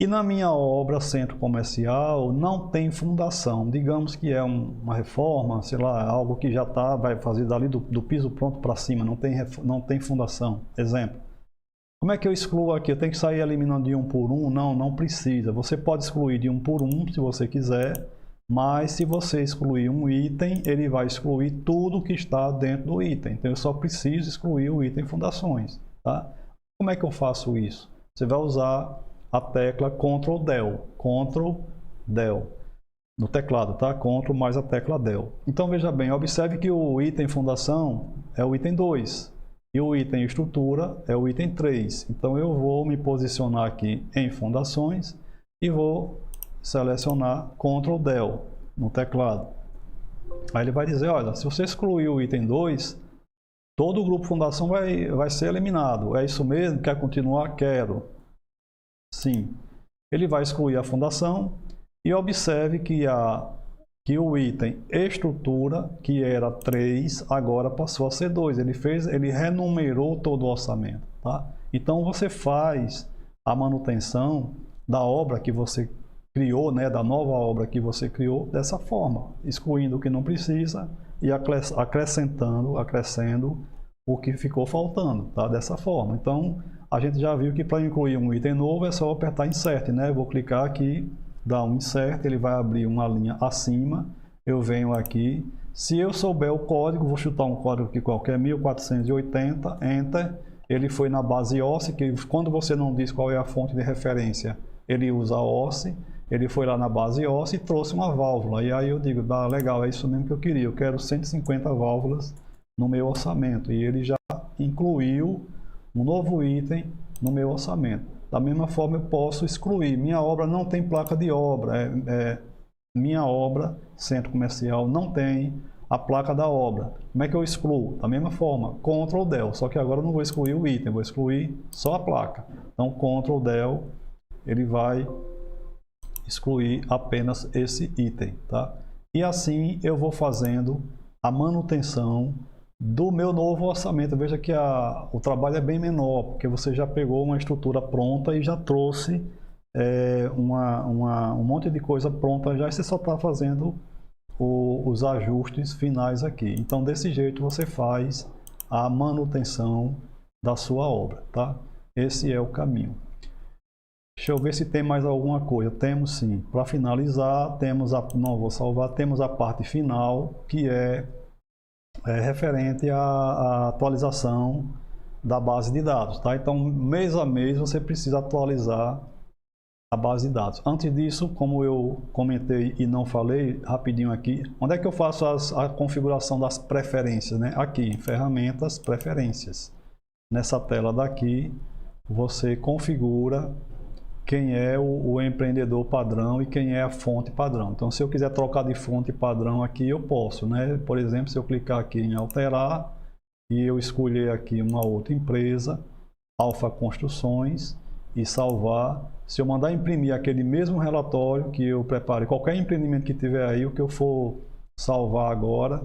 E na minha obra centro comercial não tem fundação. Digamos que é uma reforma, sei lá, algo que já está, vai fazer dali do piso pronto para cima, não tem fundação. Exemplo. Como é que eu excluo aqui? Eu tenho que sair eliminando de um por um? Não, não precisa. Você pode excluir de um por um se você quiser, mas se você excluir um item, ele vai excluir tudo que está dentro do item. Então eu só preciso excluir o item fundações, tá? Como é que eu faço isso? Você vai usar a tecla Ctrl Del no teclado, tá? Ctrl mais a tecla Del. Então veja bem, observe que o item fundação é o item 2 e o item estrutura é o item 3. Então eu vou me posicionar aqui em fundações e vou selecionar Ctrl Del no teclado. Aí ele vai dizer: olha, se você excluir o item 2, todo o grupo fundação vai ser eliminado. É isso mesmo? Quer continuar? Quero. Sim. Ele vai excluir a fundação e observe que o item estrutura, que era 3, agora passou a ser 2. Ele renumerou todo o orçamento, tá? Então você faz a manutenção da obra que você criou, né, da nova obra que você criou dessa forma, excluindo o que não precisa e acrescendo o que ficou faltando, tá? Dessa forma. Então, a gente já viu que para incluir um item novo é só apertar Insert, né? Eu vou clicar aqui, dar um Insert, ele vai abrir uma linha acima, eu venho aqui. Se eu souber o código, vou chutar um código aqui qualquer, 1480, Enter. Ele foi na base OSSI, que quando você não diz qual é a fonte de referência, ele usa a OSSI. Ele foi lá na base OSSI e trouxe uma válvula. E aí eu digo: ah, legal, é isso mesmo que eu queria. Eu quero 150 válvulas no meu orçamento. E ele já incluiu um novo item no meu orçamento. Da mesma forma, eu posso excluir. Minha obra não tem placa de obra. Minha obra, centro comercial, não tem a placa da obra. Como é que eu excluo? Da mesma forma, Ctrl Del, só que agora eu não vou excluir o item, vou excluir só a placa. Então, Ctrl Del, ele vai excluir apenas esse item, tá? E assim eu vou fazendo a manutenção do meu novo orçamento. Veja que o trabalho é bem menor, porque você já pegou uma estrutura pronta e já trouxe um monte de coisa pronta já, e você só está fazendo os ajustes finais aqui. Então, desse jeito você faz a manutenção da sua obra, tá? Esse é o caminho. Deixa eu ver se tem mais alguma coisa. Temos sim. Para finalizar, não vou salvar, temos a parte final, que é referente à atualização da base de dados, tá? Então, mês a mês você precisa atualizar a base de dados. Antes disso, como eu comentei e não falei, rapidinho aqui, onde é que eu faço a configuração das preferências, né? Aqui, em ferramentas, preferências. Nessa tela daqui, você configura quem é o empreendedor padrão e quem é a fonte padrão. Então, se eu quiser trocar de fonte padrão aqui, eu posso, né? Por exemplo, se eu clicar aqui em alterar e eu escolher aqui uma outra empresa, Alfa Construções, e salvar, se eu mandar imprimir aquele mesmo relatório que eu prepare, qualquer empreendimento que tiver aí, o que eu for salvar agora,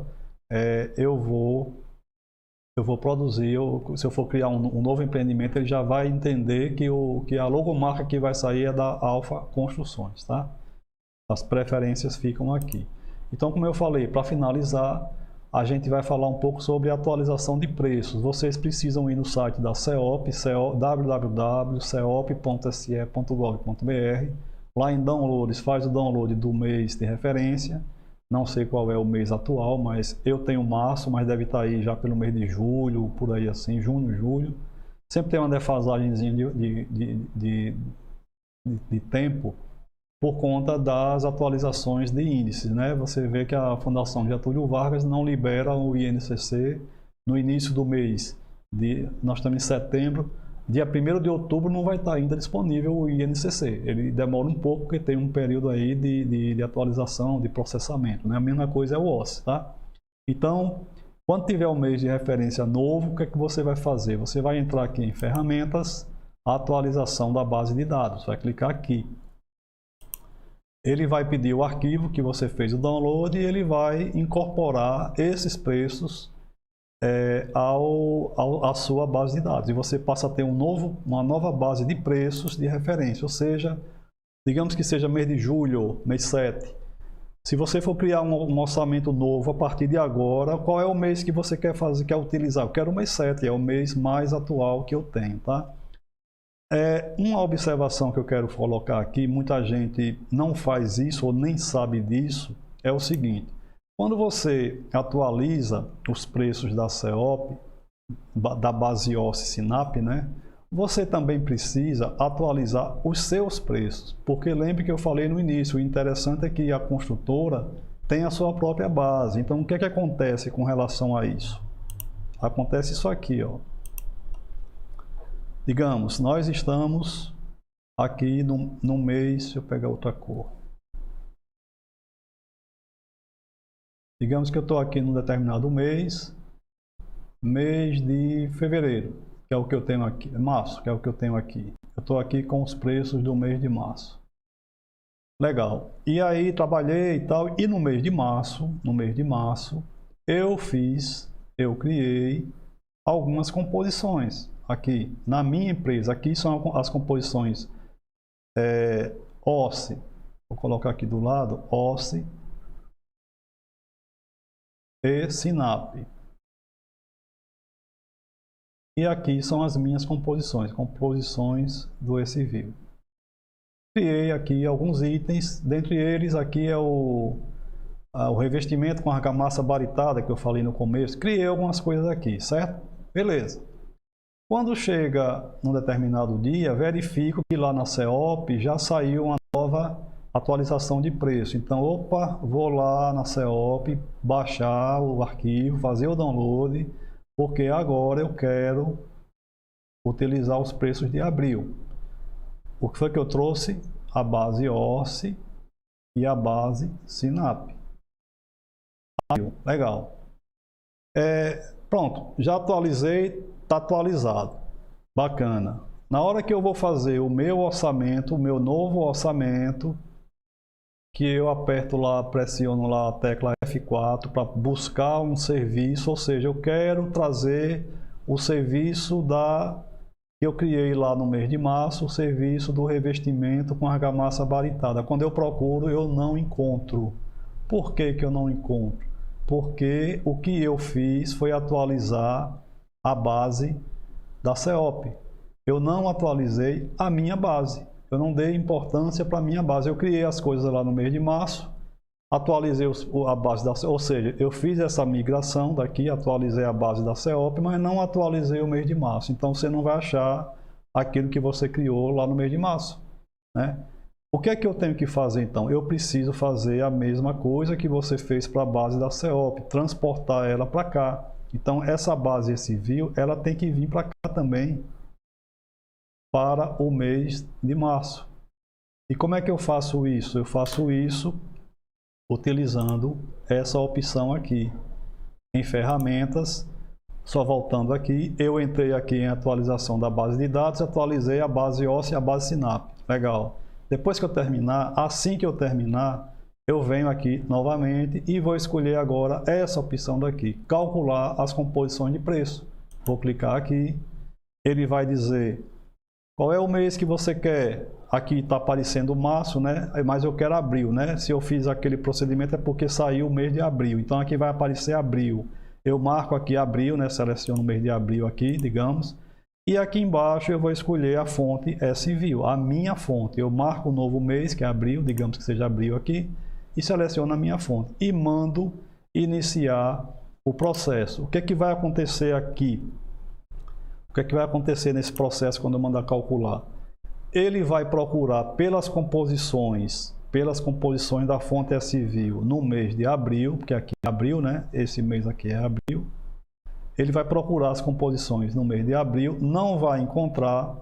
eu vou produzir, se eu for criar um novo empreendimento, ele já vai entender que a logomarca que vai sair é da Alfa Construções, tá? As preferências ficam aqui. Então, como eu falei, para finalizar, a gente vai falar um pouco sobre atualização de preços. Vocês precisam ir no site da CEOP, www.ceop.se.gov.br. Lá em downloads, faz o download do mês de referência. Não sei qual é o mês atual, mas eu tenho março, mas deve estar aí já pelo mês de julho, por aí assim, junho, julho. Sempre tem uma defasagemzinha de tempo por conta das atualizações de índices, né? Você vê que a Fundação Getúlio Vargas não libera o INCC no início do mês. Nós estamos em setembro, dia 1º de outubro não vai estar ainda disponível o INCC. Ele demora um pouco porque tem um período aí de atualização, de processamento, né? A mesma coisa é o OSS, tá? Então, quando tiver um mês de referência novo, o que é que você vai fazer? Você vai entrar aqui em ferramentas, atualização da base de dados, vai clicar aqui. Ele vai pedir o arquivo que você fez o download e ele vai incorporar esses preços à sua base de dados. E você passa a ter uma nova base de preços de referência, ou seja, digamos que seja mês de julho, mês 7. Se você for criar um orçamento novo a partir de agora, qual é o mês que você quer utilizar? Eu quero o mês 7, é o mês mais atual que eu tenho, tá? Uma observação que eu quero colocar aqui, muita gente não faz isso ou nem sabe disso, é o seguinte: quando você atualiza os preços da CEOP, da base OSS Sinap, né, você também precisa atualizar os seus preços, porque lembre que eu falei no início, o interessante é que a construtora tem a sua própria base. Então, o que é que acontece com relação a isso? Acontece isso aqui, ó. Digamos, nós estamos aqui no mês, deixa eu pegar outra cor. Digamos que eu estou aqui num determinado mês de fevereiro, que é o que eu tenho aqui, março, que é o que eu tenho aqui. Eu estou aqui com os preços do mês de março. Legal. E aí trabalhei e tal, e no mês de março, eu criei algumas composições. Aqui, na minha empresa, aqui são as composições OSS, vou colocar aqui do lado, OSS e Sinap. E aqui são as minhas composições do eCivil. Criei aqui alguns itens, dentre eles aqui é o revestimento com argamassa baritada que eu falei no começo. Criei algumas coisas aqui, certo? Beleza. Quando chega num determinado dia, verifico que lá na CEOP já saiu uma nova atualização de preço. Então, opa, vou lá na CEOP, baixar o arquivo, fazer o download, porque agora eu quero utilizar os preços de abril. O que foi que eu trouxe? A base OSS e a base Sinap. Legal. Pronto, já atualizei, está atualizado. Bacana. Na hora que eu vou fazer o meu orçamento, o meu novo orçamento, que eu aperto lá, pressiono lá a tecla F4 para buscar um serviço, ou seja, eu quero trazer o serviço que eu criei lá no mês de março, o serviço do revestimento com argamassa baritada. Quando eu procuro, eu não encontro. Por que que eu não encontro? Porque o que eu fiz foi atualizar a base da CEOP. Eu não atualizei a minha base. Eu não dei importância para a minha base. Eu criei as coisas lá no mês de março, atualizei a base da CEOP, ou seja, eu fiz essa migração daqui, atualizei a base da CEOP, mas não atualizei o mês de março. Então você não vai achar aquilo que você criou lá no mês de março, né? O que é que eu tenho que fazer então? Eu preciso fazer a mesma coisa que você fez para a base da CEOP, transportar ela para cá. Então essa base civil, ela tem que vir para cá também, para o mês de março. E como é que eu faço isso? Eu faço isso utilizando essa opção aqui, em ferramentas, só voltando aqui, eu entrei aqui em atualização da base de dados, atualizei a base óssea e a base SINAP. Legal. Depois que eu terminar, assim que eu terminar, eu venho aqui novamente e vou escolher agora essa opção daqui, calcular as composições de preço. Vou clicar aqui, ele vai dizer qual é o mês que você quer. Aqui está aparecendo março, né? Mas eu quero abril, né? Se eu fiz aquele procedimento é porque saiu o mês de abril. Então aqui vai aparecer abril. Eu marco aqui abril, né? Seleciono o mês de abril aqui, digamos. E aqui embaixo eu vou escolher a fonte S-View, a minha fonte. Eu marco o novo mês, que é abril, digamos que seja abril aqui, e seleciono a minha fonte. E mando iniciar o processo. O que é que vai acontecer aqui? O que é que vai acontecer nesse processo quando eu mandar calcular? Ele vai procurar pelas composições da fonte S-View no mês de abril, porque aqui é abril, né? Esse mês aqui é abril. Ele vai procurar as composições no mês de abril, não vai encontrar.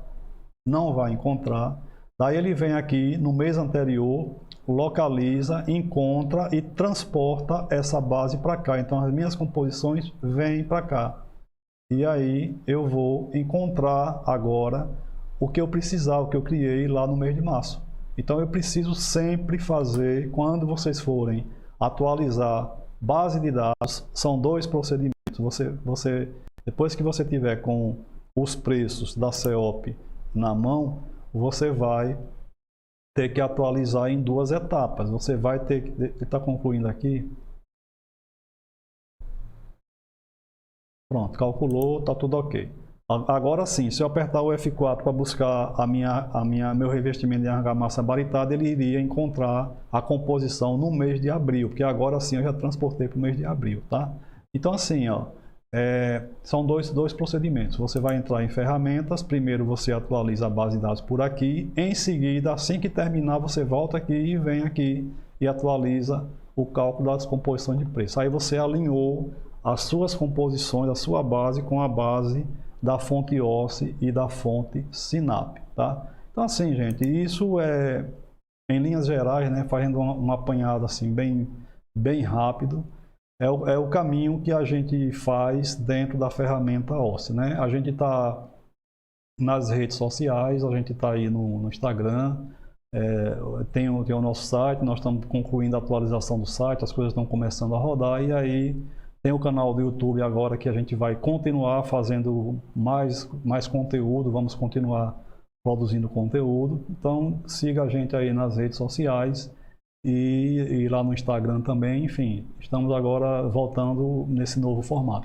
Daí ele vem aqui no mês anterior, localiza, encontra e transporta essa base para cá. Então as minhas composições vêm para cá. E aí eu vou encontrar agora o que eu precisar, o que eu criei lá no mês de março. Então eu preciso sempre fazer, quando vocês forem atualizar base de dados, são dois procedimentos. Depois que você tiver com os preços da CEOP na mão, você vai ter que atualizar em duas etapas. Você vai ter que... Ele está concluindo aqui. Pronto, calculou, está tudo ok. Agora sim, se eu apertar o F4 para buscar meu revestimento de argamassa baritada, ele iria encontrar a composição no mês de abril, porque agora sim eu já transportei para o mês de abril, tá? Então assim, ó, são dois procedimentos. Você vai entrar em ferramentas, primeiro você atualiza a base de dados por aqui, em seguida, assim que terminar, você volta aqui e vem aqui e atualiza o cálculo das composições de preço. Aí você alinhou as suas composições, a sua base com a base da fonte OSSE e da fonte SINAP, tá? Então assim, gente, isso é, em linhas gerais, né, fazendo uma apanhada assim bem rápido, é o caminho que a gente faz dentro da ferramenta OSSE, né? A gente está nas redes sociais, a gente está aí no Instagram, tem o nosso site, nós estamos concluindo a atualização do site, as coisas estão começando a rodar, e aí tem o canal do YouTube agora que a gente vai continuar fazendo mais conteúdo, vamos continuar produzindo conteúdo. Então siga a gente aí nas redes sociais e lá no Instagram também. Enfim, estamos agora voltando nesse novo formato, né?